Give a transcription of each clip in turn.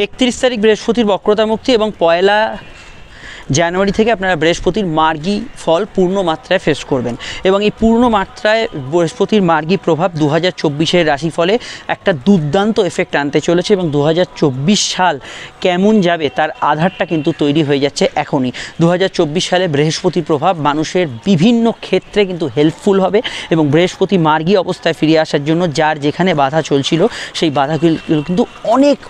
31 তারিখ বৃহস্পতির বক্রতা মুক্তি এবং 1 জানুয়ারি থেকে আপনারা বৃহস্পতির মার্গী ফল পূর্ণ মাত্রায় ফেস করবেন এবং এই পূর্ণ মাত্রায় বৃহস্পতির মার্গী প্রভাব 2024-এর রাশিফলে একটা দুর্দান্ত এফেক্ট আনতে চলেছে এবং 2024 সাল কেমন যাবে তার আধারটা কিন্তু তৈরি হয়ে যাচ্ছে এখনই। 2024 সালে বৃহস্পতির প্রভাব মানুষের বিভিন্ন ক্ষেত্রে কিন্তু হেল্পফুল হবে এবং বৃহস্পতি মার্গী অবস্থায় ফিরে আসার জন্য যার যেখানে বাধা চলছিল সেই বাধাগুলো কিন্তু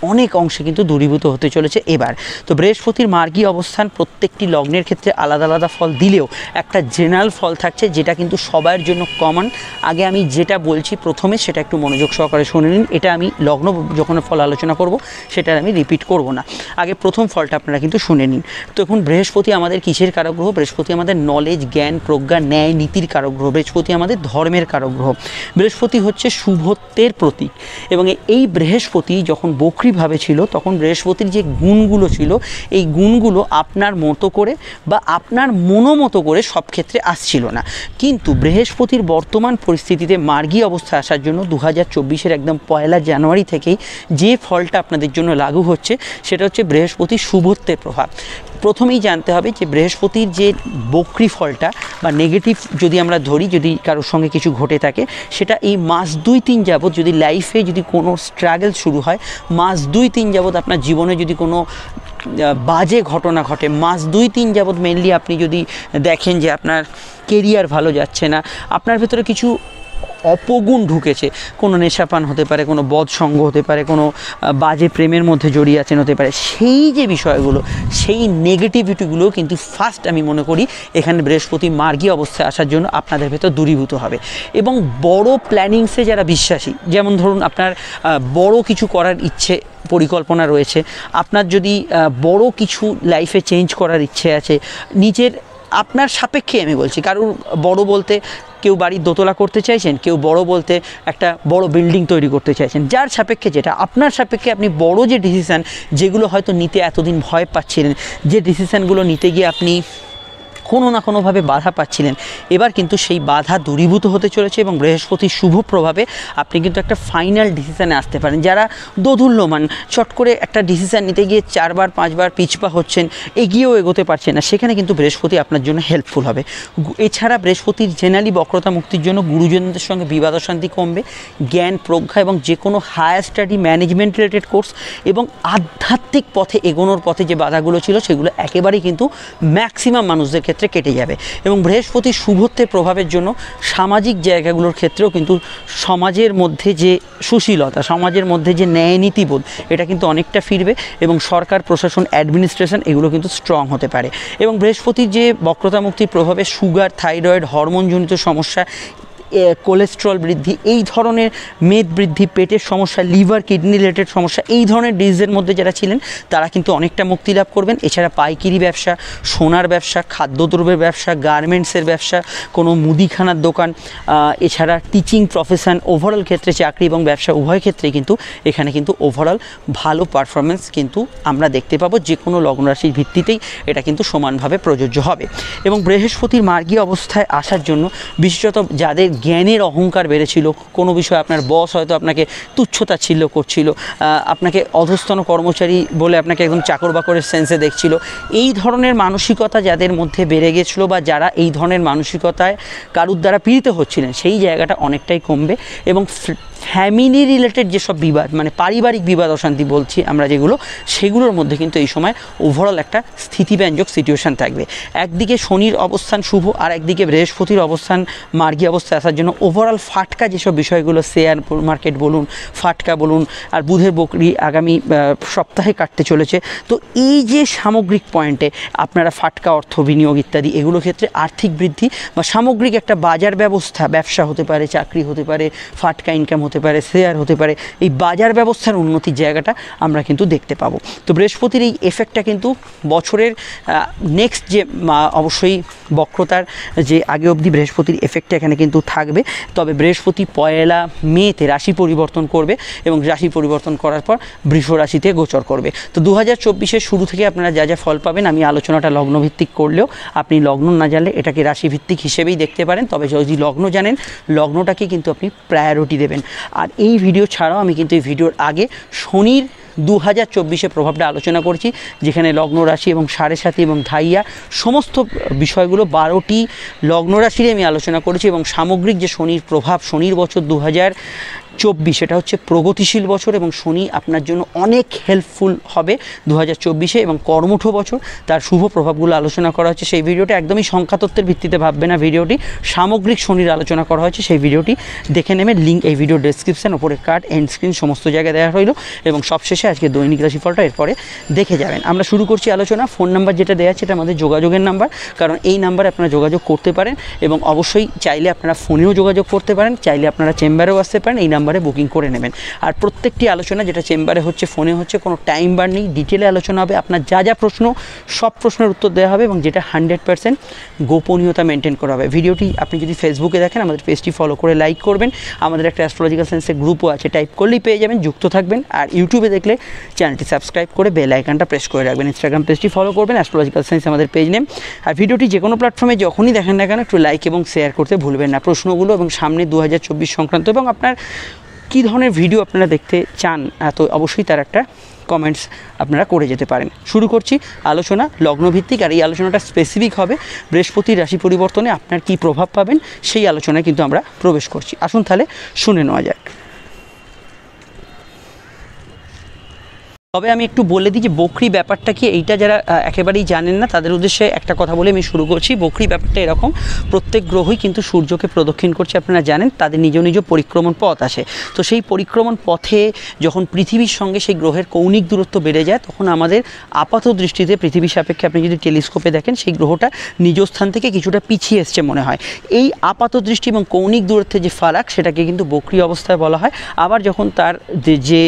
অনেক অংশে কিন্তু দূরীভূত হতে চলেছে এবার। তো বৃহস্পতির মার্গী অবস্থান প্রত্যেকটি লগ্নের ক্ষেত্রে আলাদা আলাদা ফল দিলেও একটা জেনারেল ফল থাকছে যেটা কিন্তু সবার জন্য কমন। আগে আমি যেটা বলছি প্রথমে সেটা একটু মনোযোগ সহকারে শুনে নিন। এটা আমি লগ্ন যখন ফল আলোচনা করব সেটা আমি রিপিট করব না, আগে প্রথম ফলটা আপনারা কিন্তু শুনে নিন। তো এখন বৃহস্পতি আমাদের কিসের কারক গ্রহ? বৃহস্পতি আমাদের নলেজ, জ্ঞান, প্রজ্ঞা, ন্যায় নীতির কারক গ্রহ। বৃহস্পতি আমাদের ধর্মের কারক গ্রহ। বৃহস্পতি হচ্ছে শুভত্বের প্রতীক এবং এই বৃহস্পতি যখন বক্রীভাবে ছিল তখন বৃহস্পতির যে গুণগুলো ছিল এই গুণগুলো আপনার মতো করে বা আপনার মনোমতো করে সব ক্ষেত্রে আসছিল না, কিন্তু বৃহস্পতির বর্তমান পরিস্থিতিতে মার্গী অবস্থায় আসার জন্য 2024-এর একদম 1 জানুয়ারি থেকেই যে ফলটা আপনাদের জন্য লাগু হচ্ছে সেটা হচ্ছে বৃহস্পতির শুভত্বের প্রভাব। প্রথমেই জানতে হবে যে বৃহস্পতির যে বক্রী ফলটা বা নেগেটিভ যদি আমরা ধরি, যদি কারোর সঙ্গে কিছু ঘটে থাকে সেটা এই মাস 2-3 যাবৎ যদি লাইফে যদি কোনো স্ট্রাগল শুরু হয়, মাস 2-3 যাবৎ আপনার জীবনে যদি কোনো বাজে ঘটনা ঘটে, মাস 2-3 যাবৎ মেনলি আপনি যদি দেখেন যে আপনার কেরিয়ার ভালো যাচ্ছে না, আপনার ভেতরে কিছু অপগুণ ঢুকেছে, কোনো নেশাপান হতে পারে, কোনো বদসঙ্গ হতে পারে, কোনো বাজে প্রেমের মধ্যে জড়িয়ে আছেন হতে পারে, সেই যে বিষয়গুলো সেই নেগেটিভিটিগুলো কিন্তু ফার্স্ট আমি মনে করি এখানে বৃহস্পতি মার্গী অবস্থায় আসার জন্য আপনাদের ভেতর দূরীভূত হবে। এবং বড় প্ল্যানিংসে যারা বিশ্বাসী, যেমন ধরুন আপনার বড় কিছু করার ইচ্ছে পরিকল্পনা রয়েছে, আপনার যদি বড় কিছু লাইফে চেঞ্জ করার ইচ্ছে আছে, নিজের আপনার সাপেক্ষে আমি বলছি, কারোর বড় বলতে কেউ বাড়ির দোতলা করতে চাইছেন, কেউ বড় বলতে একটা বড় বিল্ডিং তৈরি করতে চাইছেন, যার সাপেক্ষে যেটা আপনার সাপেক্ষে আপনি বড় যে ডিসিশান যেগুলো হয়তো নিতে এতদিন ভয় পাচ্ছিলেন, যে ডিসিশানগুলো নিতে গিয়ে আপনি কোনো না কোনোভাবে বাধা পাচ্ছিলেন, এবার কিন্তু সেই বাধা দূরীভূত হতে চলেছে এবং বৃহস্পতির শুভ প্রভাবে আপনি কিন্তু একটা ফাইনাল ডিসিশানে আসতে পারেন। যারা দোদুল্যমান চট করে একটা ডিসিশান নিতে গিয়ে 4-5বার পিছপা হচ্ছেন, এগিয়েও এগোতে পারছেন না, সেখানে কিন্তু বৃহস্পতি আপনার জন্য হেল্পফুল হবে। এছাড়া বৃহস্পতির জেনারেলি বক্রতা মুক্তির জন্য গুরুজনদের সঙ্গে বিবাদ অশান্তি কমবে, জ্ঞান, প্রজ্ঞা এবং যে কোনো higher study, management related course এবং আধ্যাত্মিক পথে এগোনোর পথে যে বাধাগুলো ছিল সেগুলো একেবারেই কিন্তু ম্যাক্সিমাম মানুষদের ক্ষেত্রে কেটে যাবে। এবং বৃহস্পতির শুভত্বের প্রভাবের জন্য সামাজিক জায়গাগুলোর ক্ষেত্রেও কিন্তু সমাজের মধ্যে যে সুশীলতা, সমাজের মধ্যে যে ন্যায় নীতিবোধ, এটা কিন্তু অনেকটা ফিরবে এবং সরকার, প্রশাসন, অ্যাডমিনিস্ট্রেশন এগুলো কিন্তু স্ট্রং হতে পারে। এবং বৃহস্পতির যে বক্রতা মুক্তির প্রভাবে সুগার, থাইরয়েড, হরমোনজনিত সমস্যা, কোলেস্ট্রল বৃদ্ধি, এই ধরনের মেদ বৃদ্ধি, পেটের সমস্যা, লিভার, কিডনি রিলেটেড সমস্যা, এই ধরনের ডিজিজের মধ্যে যারা ছিলেন তারা কিন্তু অনেকটা মুক্তি লাভ করবেন। এছাড়া পাইকারি ব্যবসা, সোনার ব্যবসা, খাদ্যদ্রব্যের ব্যবসা, গার্মেন্টসের ব্যবসা, কোনো মুদিখানার দোকান, এছাড়া টিচিং প্রফেশন, ওভারঅল ক্ষেত্রে চাকরি এবং ব্যবসা উভয় ক্ষেত্রেই কিন্তু এখানে কিন্তু ওভারঅল ভালো পারফরমেন্স কিন্তু আমরা দেখতে পাবো। যে কোনো লগ্নরাশির ভিত্তিতেই এটা কিন্তু সমানভাবে প্রযোজ্য হবে। এবং বৃহস্পতির মার্গী অবস্থায় আসার জন্য বিশেষত যাদের জ্ঞানের অহংকার বেড়েছিল, কোনো বিষয়ে আপনার বস হয়তো আপনাকে তুচ্ছতাচ্ছিল্য করছিল, আপনাকে অধস্তন কর্মচারী বলে আপনাকে একদম চাকর বাকরের সেন্সে দেখছিল, এই ধরনের মানসিকতা যাদের মধ্যে বেড়ে গেছিলো বা যারা এই ধরনের মানসিকতায় কারুর দ্বারা পীড়িত হচ্ছিলেন, সেই জায়গাটা অনেকটাই কমবে। এবং ফ্যামিলি রিলেটেড যেসব বিবাদ, মানে পারিবারিক বিবাদ অশান্তি বলছি আমরা যেগুলো, সেগুলোর মধ্যে কিন্তু এই সময় ওভারঅল একটা স্থিতিব্যঞ্জক সিচুয়েশান থাকবে। একদিকে শনির অবস্থান শুভ আর একদিকে বৃহস্পতির অবস্থান মার্গী অবস্থায় আসার জন্য ওভারঅল ফাটকা যেসব বিষয়গুলো, শেয়ার মার্কেট বলুন, ফাটকা বলুন, আর বুধের বকরি আগামী সপ্তাহে কাটতে চলেছে। তো এই যে সামগ্রিক পয়েন্টে আপনারা ফাটকা অর্থ বিনিয়োগ ইত্যাদি এগুলো ক্ষেত্রে আর্থিক বৃদ্ধি বা সামগ্রিক একটা বাজার ব্যবস্থা, ব্যবসা হতে পারে, চাকরি হতে পারে, ফাটকা ইনকাম হতে পারে, শেয়ার হতে পারে, এই বাজার ব্যবস্থার উন্নতির জায়গাটা আমরা কিন্তু দেখতে পাবো। তো বৃহস্পতির এই এফেক্টটা কিন্তু বছরের নেক্সট যে অবশ্যই বক্রতার যে আগে অবধি বৃহস্পতির এফেক্টটা এখানে কিন্তু থাকবে। তবে বৃহস্পতি 1 মেতে রাশি পরিবর্তন করবে এবং রাশি পরিবর্তন করার পর বৃষ রাশিতে গোচর করবে। তো 2024-এর শুরু থেকে আপনারা যা যা ফল পাবেন, আমি আলোচনাটা লগ্নভিত্তিক করলেও আপনি লগ্ন না জানলে এটাকে রাশিভিত্তিক হিসেবেই দেখতে পারেন। তবে যদি লগ্ন জানেন, লগ্নটাকে কিন্তু আপনি প্রায়োরিটি দেবেন। আর এই ভিডিও ছাড়াও আমি কিন্তু এই ভিডিওর আগে শনির 2024 প্রভাবটা আলোচনা করছি, যেখানে লগ্ন রাশি এবং সাড়ে সাথী এবং ধাইয়া সমস্ত বিষয়গুলো 12টি লগ্ন রাশিরই আমি আলোচনা করেছি। এবং সামগ্রিক যে শনির প্রভাব, শনির বছর 2024 এটা হচ্ছে প্রগতিশীল বছর এবং শনি আপনার জন্য অনেক হেল্পফুল হবে 2024 এবং কর্মঠ বছর, তার শুভ প্রভাবগুলো আলোচনা করা হচ্ছে। সেই ভিডিওটি একদমই সংখ্যাতত্ত্বের ভিত্তিতে ভাববে না, ভিডিওটি সামগ্রিক শনির আলোচনা করা হয়েছে, সেই ভিডিওটি দেখে নেবে। লিঙ্ক এই ভিডিও ডেসক্রিপশন, ওপরে কার্ড, এন্ড স্ক্রিন সমস্ত জায়গায় দেওয়া হইল। এবং সবশেষে আজকে দৈনিক রাশিফলটা এরপরে দেখে যাবেন। আমরা শুরু করছি আলোচনা। ফোন নাম্বার যেটা দেওয়া আছে এটা আমাদের যোগাযোগের নাম্বার, কারণ এই নাম্বারে আপনারা যোগাযোগ করতে পারেন এবং অবশ্যই চাইলে আপনারা ফোনেও যোগাযোগ করতে পারেন, চাইলে আপনারা চেম্বারেও আসতে পারেন, এই নাম্বারে বুকিং করে নেবেন। আর প্রত্যেকটি আলোচনা যেটা চেম্বারে হচ্ছে, ফোনে হচ্ছে, কোনো টাইম বার নেই, ডিটেলে আলোচনা হবে। আপনার যা যা প্রশ্ন সব প্রশ্নের উত্তর দেওয়া হবে এবং যেটা 100% গোপনীয়তা মেনটেন করা হবে। ভিডিওটি আপনি যদি ফেসবুকে দেখেন, আমাদের পেজটি ফলো করে লাইক করবেন। আমাদের একটা অ্যাস্ট্রোলজিক্যাল সায়েন্সের গ্রুপও আছে, টাইপ করলেই পেয়ে যাবেন, যুক্ত থাকবেন। আর ইউটিউবে দেখলে চ্যানেলটি সাবস্ক্রাইব করে বেল আইকনটা প্রেস করে রাখবেন। ইনস্টাগ্রাম পেজটি ফলো করবেন, অ্যাস্ট্রোলজিক্যাল সায়েন্স আমাদের পেজ নেম। আর ভিডিওটি যে কোনো প্ল্যাটফর্মে যখনই দেখেন না কেন একটু লাইক এবং শেয়ার করতে ভুলবেন না। প্রশ্নগুলো এবং সামনে 2024 সংক্রান্ত এবং আপনার কী ধরনের ভিডিও আপনারা দেখতে চান, তো অবশ্যই তার একটা কমেন্টস আপনারা করে যেতে পারেন। শুরু করছি আলোচনা লগ্নভিত্তিক, আর এই আলোচনাটা স্পেসিফিক হবে বৃহস্পতির রাশি পরিবর্তনে আপনার কী প্রভাব পাবেন, সেই আলোচনায় কিন্তু আমরা প্রবেশ করছি। আসুন তাহলে শুনে নেওয়া যাক। তবে আমি একটু বলে দিই যে বকরি ব্যাপারটা কি, এইটা যারা একেবারেই জানেন না তাদের উদ্দেশ্যে একটা কথা বলে আমি শুরু করছি। বকরি ব্যাপারটা এরকম, প্রত্যেক গ্রহই কিন্তু সূর্যকে প্রদক্ষিণ করছে, আপনারা জানেন, তাদের নিজ নিজ পরিক্রমণ পথ আছে। তো সেই পরিক্রমণ পথে যখন পৃথিবীর সঙ্গে সেই গ্রহের কৌণিক দূরত্ব বেড়ে যায়, তখন আমাদের আপাত দৃষ্টিতে পৃথিবী সাপেক্ষে আপনি যদি টেলিস্কোপে দেখেন, সেই গ্রহটা নিজ স্থান থেকে কিছুটা পিছিয়ে এসছে মনে হয়। এই আপাত দৃষ্টি এবং কৌণিক দূরত্বের যে ফারাক, সেটাকে কিন্তু বকরি অবস্থায় বলা হয়। আবার যখন তার যে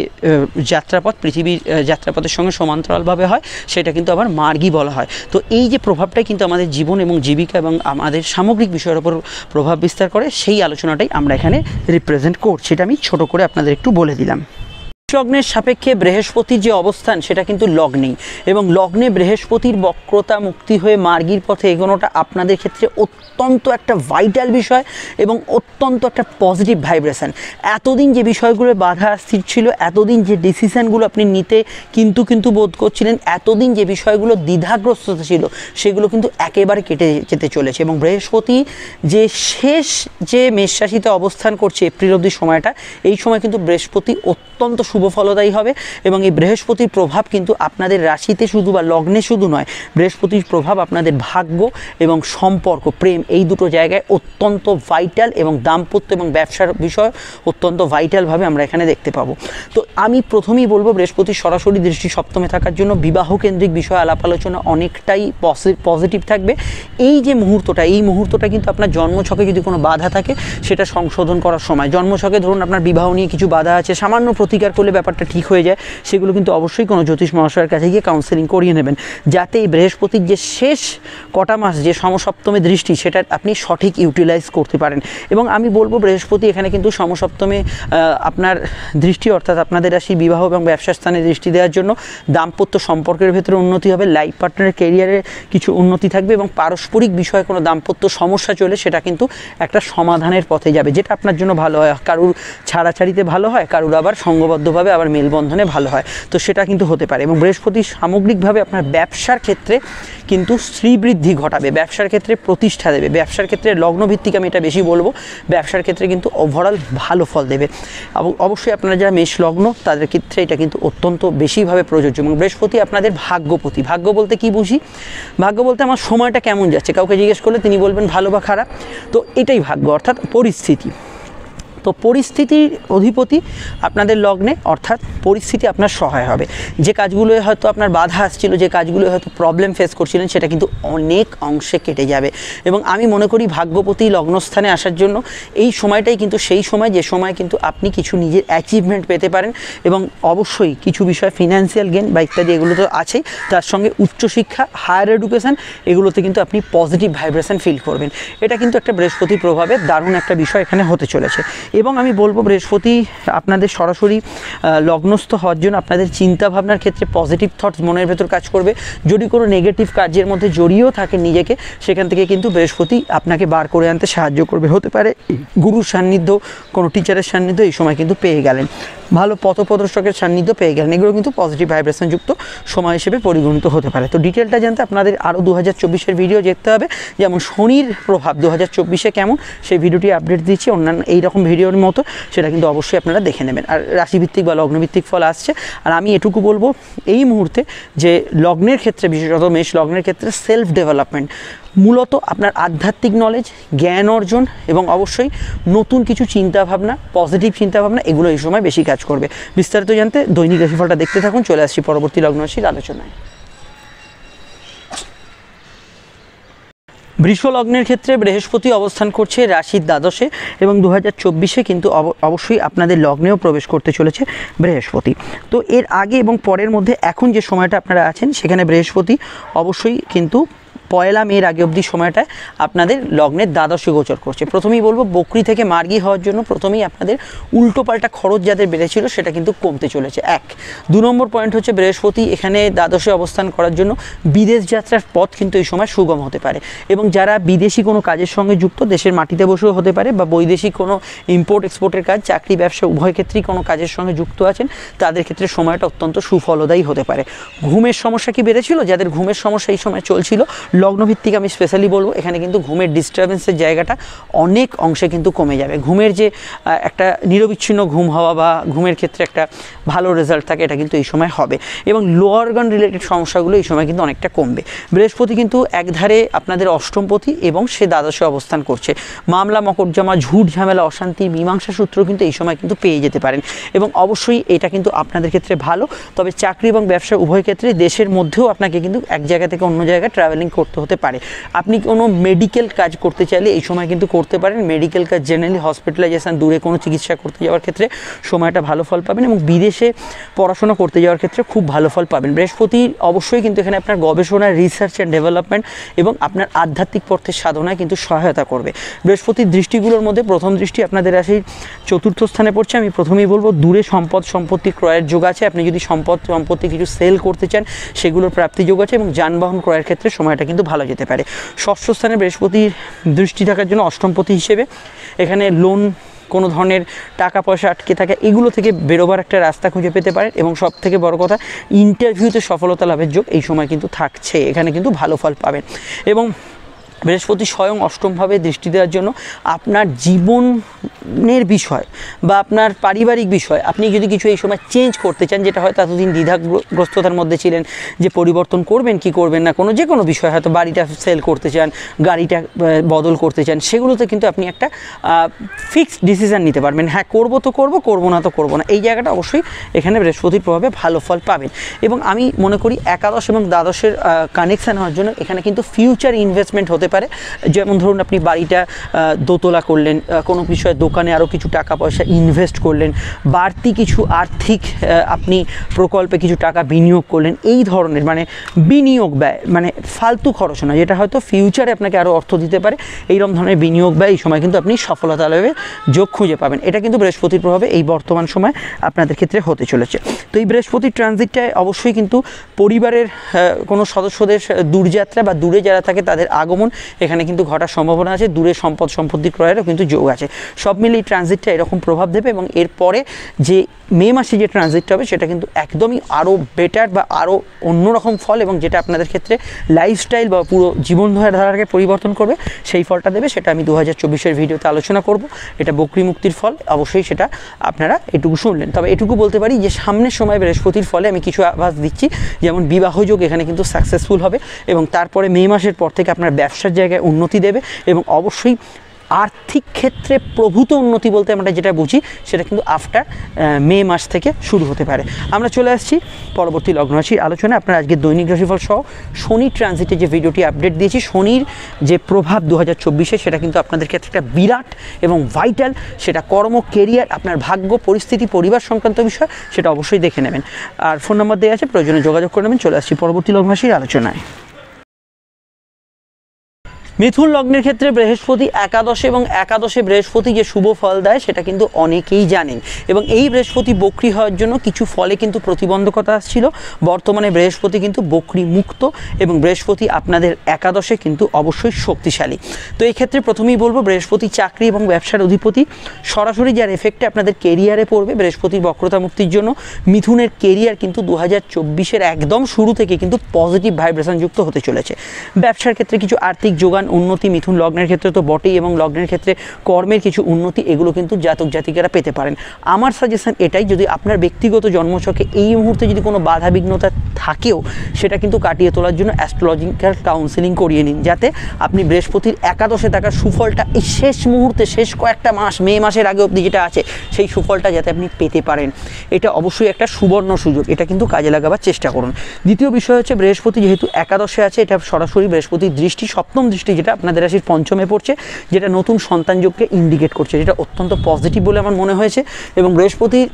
যাত্রাপথ পৃথিবীর যাত্রাপথের সঙ্গে সমান্তরালভাবে হয়, সেটা কিন্তু আবার মার্গী বলা হয়। তো এই যে প্রভাবটাই কিন্তু আমাদের জীবন এবং জীবিকা এবং আমাদের সামগ্রিক বিষয়ের উপর প্রভাব বিস্তার করে, সেই আলোচনাটাই আমরা এখানে রিপ্রেজেন্ট করছি। এটা আমি ছোট করে আপনাদের একটু বলে দিলাম। লগ্নের সাপেক্ষে বৃহস্পতির যে অবস্থান, সেটা কিন্তু লগ্নেই, এবং লগ্নে বৃহস্পতির বক্রতা মুক্তি হয়ে মার্গীর পথে এগোনোটা আপনাদের ক্ষেত্রে অত্যন্ত একটা ভাইটাল বিষয় এবং অত্যন্ত একটা পজিটিভ ভাইব্রেশন। এতদিন যে বিষয়গুলো বাধা আসছিল, এতদিন যে ডিসিশানগুলো আপনি নিতে কিন্তু বোধ করছিলেন, এতদিন যে বিষয়গুলো দ্বিধাগ্রস্ততা ছিল, সেগুলো কিন্তু একেবারে কেটে যেতে চলেছে। এবং বৃহস্পতি যে শেষ যে মেষ রাশিতে অবস্থান করছে এপ্রিল অবধি সময়টা, এই সময় কিন্তু বৃহস্পতি অত্যন্ত শুভ ফলদায়ী হবে। এবং এই বৃহস্পতির প্রভাব কিন্তু আপনাদের রাশিতে শুধু বা লগ্নে শুধু নয়, বৃহস্পতির প্রভাব আপনাদের ভাগ্য এবং সম্পর্ক, প্রেম, এই দুটো জায়গায় অত্যন্ত ভাইটাল, এবং দাম্পত্য এবং ব্যবসার বিষয় অত্যন্ত ভাইটালভাবে আমরা এখানে দেখতে পাবো। তো আমি প্রথমেই বলবো, বৃহস্পতির সরাসরি দৃষ্টি সপ্তমে থাকার জন্য বিবাহ কেন্দ্রিক বিষয় আলাপ আলোচনা অনেকটাই পজিটিভ থাকবে। এই যে মুহূর্তটা, এই মুহূর্তটা কিন্তু আপনার জন্মছকে যদি কোনো বাধা থাকে, সেটা সংশোধন করার সময়। জন্মছকে ধরুন আপনার বিবাহ নিয়ে কিছু বাধা আছে, সামান্য প্রতিকার করলে ব্যাপারটা ঠিক হয়ে যায়, সেগুলো কিন্তু অবশ্যই কোনো জ্যোতিষ মহাশয়ের কাছে গিয়ে কাউন্সেলিং করিয়ে নেবেন, যাতে এই বৃহস্পতির যে শেষ কটা মাস যে সমসপ্তমে দৃষ্টি, সেটা আপনি সঠিক ইউটিলাইজ করতে পারেন। এবং আমি বলবো, বৃহস্পতি এখানে কিন্তু সমসপ্তমে আপনার দৃষ্টি, অর্থাৎ আপনাদের রাশি বিবাহ এবং ব্যবসা স্থানে দৃষ্টি দেওয়ার জন্য দাম্পত্য সম্পর্কের ভেতরে উন্নতি হবে, লাইফ পার্টনারের ক্যারিয়ারে কিছু উন্নতি থাকবে, এবং পারস্পরিক বিষয়ে কোনো দাম্পত্য সমস্যা চলে, সেটা কিন্তু একটা সমাধানের পথে যাবে, যেটা আপনার জন্য ভালো হয়। কারুর ছাড়াছাড়িতে ভালো হয়, কারুর আবার সঙ্গবদ্ধভাবে আবার মেলবন্ধনে ভালো হয়, তো সেটা কিন্তু হতে পারে। এবং বৃহস্পতি সামগ্রিকভাবে আপনার ব্যবসার ক্ষেত্রে কিন্তু শ্রীবৃদ্ধি ঘটাবে, ব্যবসার ক্ষেত্রে প্রতিষ্ঠা দেবে, ব্যবসার ক্ষেত্রে লগ্নভিত্তিক আমি এটা বেশি বলবো, ব্যবসার ক্ষেত্রে কিন্তু ওভারঅল ভালো ফল দেবে। অবশ্যই আপনারা যারা মেষ লগ্ন, তাদের ক্ষেত্রে এটা কিন্তু অত্যন্ত বেশিভাবে প্রযোজ্য। এবং বৃহস্পতি আপনাদের ভাগ্যপতি। ভাগ্য বলতে কি বুঝি? ভাগ্য বলতে আমার সময়টা কেমন যাচ্ছে, কাউকে জিজ্ঞেস করলে তিনি বলবেন ভালো বা খারাপ, তো এটাই ভাগ্য, অর্থাৎ পরিস্থিতি। তো পরিস্থিতির অধিপতি আপনাদের লগ্নে, অর্থাৎ পরিস্থিতি আপনার সহায় হবে। যে কাজগুলোয় হয়তো আপনার বাধা আসছিল, যে কাজগুলোয় হয়তো প্রবলেম ফেস করছিলেন, সেটা কিন্তু অনেক অংশে কেটে যাবে। এবং আমি মনে করি ভাগ্যপতি লগ্নস্থানে আসার জন্য এই সময়টাই কিন্তু সেই সময়, যে সময় কিন্তু আপনি কিছু নিজের অ্যাচিভমেন্ট পেতে পারেন, এবং অবশ্যই কিছু বিষয় ফিনান্সিয়াল গেন বা ইত্যাদি এগুলো তো আছেই, তার সঙ্গে উচ্চশিক্ষা, হায়ার এডুকেশন, এগুলোতে কিন্তু আপনি পজিটিভ ভাইব্রেশন ফিল করবেন। এটা কিন্তু একটা বৃহস্পতির প্রভাবে দারুণ একটা বিষয় এখানে হতে চলেছে। এবং আমি বলবো, বৃহস্পতি আপনাদের সরাসরি লগ্নস্থ হওয়ার জন্য আপনাদের চিন্তাভাবনার ক্ষেত্রে পজিটিভ থটস মনের ভেতর কাজ করবে। যদি কোনো নেগেটিভ কাজের মধ্যে জড়িয়েও থাকেন নিজেকে, সেখান থেকে কিন্তু বৃহস্পতি আপনাকে বার করে আনতে সাহায্য করবে। হতে পারে গুরুর সান্নিধ্য, কোনো টিচারের সান্নিধ্য এই সময় কিন্তু পেয়ে গেলেন। ভালো পথপ্রদর্শকের সান্নিধ্য পেয়ে গেলেন, এগুলো কিন্তু পজিটিভ ভাইব্রেশনযুক্ত সময় হিসেবে পরিগণিত হতে পারে। তো ডিটেলটা জানতে আপনাদের আরও 2024-এর ভিডিও দেখতে হবে, যেমন শনির প্রভাব 2024-এ কেমন সেই ভিডিওটি আপডেট দিচ্ছি অন্যান্য এইরকম ভিডিওর মতো, সেটা কিন্তু অবশ্যই আপনারা দেখে নেবেন। আর রাশিভিত্তিক বা লগ্নভিত্তিক ফল আসছে, আর আমি এটুকু বলবো এই মুহূর্তে যে লগ্নের ক্ষেত্রে, বিশেষত মেষ লগ্নের ক্ষেত্রে সেলফ ডেভেলপমেন্ট, মূলত আপনার আধ্যাত্মিক নলেজ, জ্ঞান অর্জন এবং অবশ্যই নতুন কিছু চিন্তাভাবনা, পজিটিভ চিন্তাভাবনা, এগুলো এই সময় বেশি কাজ করবে। বিস্তারিত জানতে দৈনিক রাশিফলটা দেখতে থাকুন। চলে আসছি পরবর্তী লগ্ন রাশির আলোচনায়। বৃষ লগ্নের ক্ষেত্রে বৃহস্পতি অবস্থান করছে রাশির দ্বাদশে এবং 2024-এ কিন্তু অবশ্যই আপনাদের লগ্নেও প্রবেশ করতে চলেছে বৃহস্পতি। তো এর আগে এবং পরের মধ্যে এখন যে সময়টা আপনারা আছেন সেখানে বৃহস্পতি অবশ্যই কিন্তু 1 মের আগে অবধি সময়টায় আপনাদের লগ্নের দ্বাদশে গোচর করছে। প্রথমেই বলবো বকরি থেকে মার্গী হওয়ার জন্য প্রথমেই আপনাদের উল্টোপাল্টা খরচ যাদের বেড়েছিল সেটা কিন্তু কমতে চলেছে। 2 নম্বর পয়েন্ট হচ্ছে বৃহস্পতি এখানে দ্বাদশে অবস্থান করার জন্য বিদেশ যাত্রার পথ কিন্তু এই সময় সুগম হতে পারে, এবং যারা বিদেশি কোনো কাজের সঙ্গে যুক্ত, দেশের মাটিতে বসেও হতে পারে বা বৈদেশিক কোনো ইম্পোর্ট এক্সপোর্টের কাজ, চাকরি ব্যবসা উভয় ক্ষেত্রেই কোনো কাজের সঙ্গে যুক্ত আছেন, তাদের ক্ষেত্রে সময়টা অত্যন্ত সুফলদায়ী হতে পারে। ঘুমের সমস্যা কি বেড়েছিল? যাদের ঘুমের সমস্যা এই সময় চলছিল, লগ্নভিত্তিক আমি স্পেশালি বলবো এখানে কিন্তু ঘুমের ডিস্টারবেন্সের জায়গাটা অনেক অংশে কিন্তু কমে যাবে। ঘুমের যে একটা নিরবিচ্ছিন্ন ঘুম হওয়া বা ঘুমের ক্ষেত্রে একটা ভালো রেজাল্ট থাকে, এটা কিন্তু এই সময় হবে, এবং লোয়ার অর্গান রিলেটেড সমস্যাগুলো এই সময় কিন্তু অনেকটা কমবে। বৃহস্পতি কিন্তু একধারে আপনাদের অষ্টমপতি এবং সে দ্বাদশে অবস্থান করছে। মামলা মকদ্দমা, ঝুট ঝামেলা, অশান্তি, মীমাংসা সূত্র কিন্তু এই সময় কিন্তু পেয়ে যেতে পারেন, এবং অবশ্যই এটা কিন্তু আপনাদের ক্ষেত্রে ভালো। তবে চাকরি এবং ব্যবসা উভয় ক্ষেত্রে দেশের মধ্যেও আপনাকে কিন্তু এক জায়গা থেকে অন্য জায়গায় ট্রাভেলিং করতে হতে পারে। আপনি কোনো মেডিকেল কাজ করতে চাইলে এই সময় কিন্তু করতে পারেন। মেডিকেল কাজ জেনারেলি হসপিটালাইজেশন, দূরে কোনো চিকিৎসা করতে যাওয়ার ক্ষেত্রে সময়টা ভালো ফল পাবেন, এবং বিদেশে পড়াশোনা করতে যাওয়ার ক্ষেত্রে খুব ভালো ফল পাবেন। বৃহস্পতি অবশ্যই কিন্তু এখানে আপনার গবেষণা, রিসার্চ অ্যান্ড ডেভেলপমেন্ট এবং আপনার আধ্যাত্মিক পথের সাধনায় কিন্তু সহায়তা করবে। বৃহস্পতির দৃষ্টিগুলোর মধ্যে প্রথম দৃষ্টি আপনাদের রাশির চতুর্থ স্থানে পড়ছে। আমি প্রথমেই বলবো দূরে সম্পত্তি ক্রয়ের যোগ আছে। আপনি যদি সম্পত্তি কিছু সেল করতে চান সেগুলোর প্রাপ্তি যোগ আছে, এবং যানবাহন ক্রয়ের ক্ষেত্রে সময়টা কিন্তু ভালো যেতে পারে। ষষ্ঠ স্থানে বৃহস্পতির দৃষ্টি থাকার জন্য অষ্টমপতি হিসেবে এখানে লোন, কোনো ধরনের টাকা পয়সা আটকে থাকে, এগুলো থেকে বেরোবার একটা রাস্তা খুঁজে পেতে পারেন, এবং সব থেকে বড় কথা ইন্টারভিউতে সফলতা লাভের যোগ এই সময় কিন্তু থাকছে, এখানে কিন্তু ভালো ফল পাবেন। এবং বৃহস্পতি স্বয়ং অষ্টমভাবে দৃষ্টি দেওয়ার জন্য আপনার জীবনের বিষয় বা আপনার পারিবারিক বিষয় আপনি যদি কিছু এই সময় চেঞ্জ করতে চান, যেটা হয়তো এতদিন দ্বিধাগ্রস্ততার মধ্যে ছিলেন যে পরিবর্তন করবেন কি করবেন না, যে কোনো বিষয়, হয়তো বাড়িটা সেল করতে চান, গাড়িটা বদল করতে চান, সেগুলোতে কিন্তু আপনি একটা ফিক্সড ডিসিশান নিতে পারবেন। হ্যাঁ, করবো তো করবো, করবো না তো করবো না, এই জায়গাটা অবশ্যই এখানে বৃহস্পতির প্রভাবে ভালো ফল পাবেন। এবং আমি মনে করি একাদশ এবং দ্বাদশের কানেকশান হওয়ার জন্য এখানে কিন্তু ফিউচার ইনভেস্টমেন্ট হতে পারে। যেমন ধরুন আপনি বাড়িটা দোতলা করলেন, কোনো বিষয়ে দোকানে আরও কিছু টাকা পয়সা ইনভেস্ট করলেন, বাড়তি কিছু আর্থিক আপনি প্রকল্পে কিছু টাকা বিনিয়োগ করলেন, এই ধরনের মানে বিনিয়োগ ব্যয়, মানে ফালতু খরচ না, যেটা হয়তো ফিউচারে আপনাকে আরও অর্থ দিতে পারে, এইরকম ধরনের বিনিয়োগ ব্যয় এই সময় কিন্তু আপনি সফলতা লাভে যোগ খুঁজে পাবেন। এটা কিন্তু বৃহস্পতির প্রভাবে এই বর্তমান সময় আপনাদের ক্ষেত্রে হতে চলেছে। তো এই বৃহস্পতির ট্রানজিটটায় অবশ্যই কিন্তু পরিবারের কোনো সদস্যদের দূরযাত্রা বা দূরে যারা থাকে তাদের আগমন এখানে কিন্তু ঘটার সম্ভাবনা আছে। দূরে সম্পত্তি ক্রয়েরও কিন্তু যোগ আছে। সব মিলে এই ট্রানজিটটা এরকম প্রভাব দেবে, এবং এরপরে যে মে মাসে যে ট্রানজিটটা হবে সেটা কিন্তু একদমই আরও বেটার বা আরও অন্যরকম ফল, এবং যেটা আপনাদের ক্ষেত্রে লাইফস্টাইল বা পুরো জীবনধারাকে পরিবর্তন করবে সেই ফলটা দেবে। সেটা আমি 2024-এর ভিডিওতে আলোচনা করব। এটা বকরি মুক্তির ফল, অবশ্যই সেটা আপনারা এটুকু শুনলেন। তবে এটুকু বলতে পারি যে সামনের সময় বৃহস্পতির ফলে আমি কিছু আভাস দিচ্ছি, যেমন বিবাহযোগ এখানে কিন্তু সাকসেসফুল হবে, এবং তারপরে মে মাসের পর থেকে আপনার ব্যবসার জায়গায় উন্নতি দেবে, এবং অবশ্যই আর্থিক ক্ষেত্রে প্রভূত উন্নতি বলতে আমরা যেটা বুঝি সেটা কিন্তু আফটার মে মাস থেকে শুরু হতে পারে। আমরা চলে আসছি পরবর্তী লগ্ন রাশির আলোচনায়। আপনার আজকে দৈনিক রাশিফল সহ শনি ট্রানজিটে যে ভিডিওটি আপডেট দিয়েছি, শনির যে প্রভাব 2024-এ সেটা কিন্তু আপনাদের ক্ষেত্রে একটা বিরাট এবং ভাইটাল, সেটা কর্ম, কেরিয়ার, আপনার ভাগ্য, পরিস্থিতি, পরিবার সংক্রান্ত বিষয়, সেটা অবশ্যই দেখে নেবেন। আর ফোন নাম্বার দেওয়া আছে, প্রয়োজনে যোগাযোগ করে নেবেন। চলে আসছি পরবর্তী লগ্ন রাশির আলোচনায়। মিথুন লগ্নের ক্ষেত্রে বৃহস্পতি একাদশে, এবং একাদশে বৃহস্পতি যে শুভ ফল দেয় সেটা কিন্তু অনেকেই জানেন, এবং এই বৃহস্পতি বক্রী হওয়ার জন্য কিছু ফলে কিন্তু প্রতিবন্ধকতা আসছিল। বর্তমানে বৃহস্পতি কিন্তু বক্রী মুক্ত, এবং বৃহস্পতি আপনাদের একাদশে কিন্তু অবশ্যই শক্তিশালী। তো এই ক্ষেত্রে প্রথমেই বলবো, বৃহস্পতি চাকরি এবং ব্যবসার অধিপতি, সরাসরি যার এফেক্টে আপনাদের কেরিয়ারে পড়বে বৃহস্পতির বক্রতা মুক্তির জন্য মিথুনের কেরিয়ার কিন্তু 2024-এর একদম শুরু থেকে কিন্তু পজিটিভ ভাইব্রেশন যুক্ত হতে চলেছে। ব্যবসার ক্ষেত্রে কিছু আর্থিক যোগান, উন্নতি মিথুন লগ্নের ক্ষেত্রে তো বটেই, এবং লগ্নের ক্ষেত্রে কর্মের কিছু উন্নতি, এগুলো কিন্তু জাতক জাতিকারা পেতে পারেন। আমার সাজেশন এটাই, যদি আপনার ব্যক্তিগত জন্মছকে এই মুহূর্তে যদি কোনো বাধা বিঘ্নতা থাকেও সেটা কিন্তু কাটিয়ে তোলার জন্য অ্যাস্ট্রোলজিক্যাল কাউন্সেলিং করিয়ে নিন, যাতে আপনি বৃহস্পতির একাদশে থাকার সুফলটা এই শেষ মুহূর্তে, শেষ কয়েকটা মাস, মে মাসের আগে অবধি যেটা আছে সেই সুফলটা যাতে আপনি পেতে পারেন। এটা অবশ্যই একটা সুবর্ণ সুযোগ, এটা কিন্তু কাজে লাগাবার চেষ্টা করুন। দ্বিতীয় বিষয় হচ্ছে, বৃহস্পতি যেহেতু একাদশে আছে, এটা সরাসরি বৃহস্পতির দৃষ্টি, সপ্তম দৃষ্টি, যেটা আপনাদের রাশির পঞ্চমে পড়ছে, যেটা নতুন সন্তান যোগকে ইন্ডিকেট করছে, যেটা অত্যন্ত পজিটিভ বলে আমার মনে হয়েছে। এবং বৃহস্পতির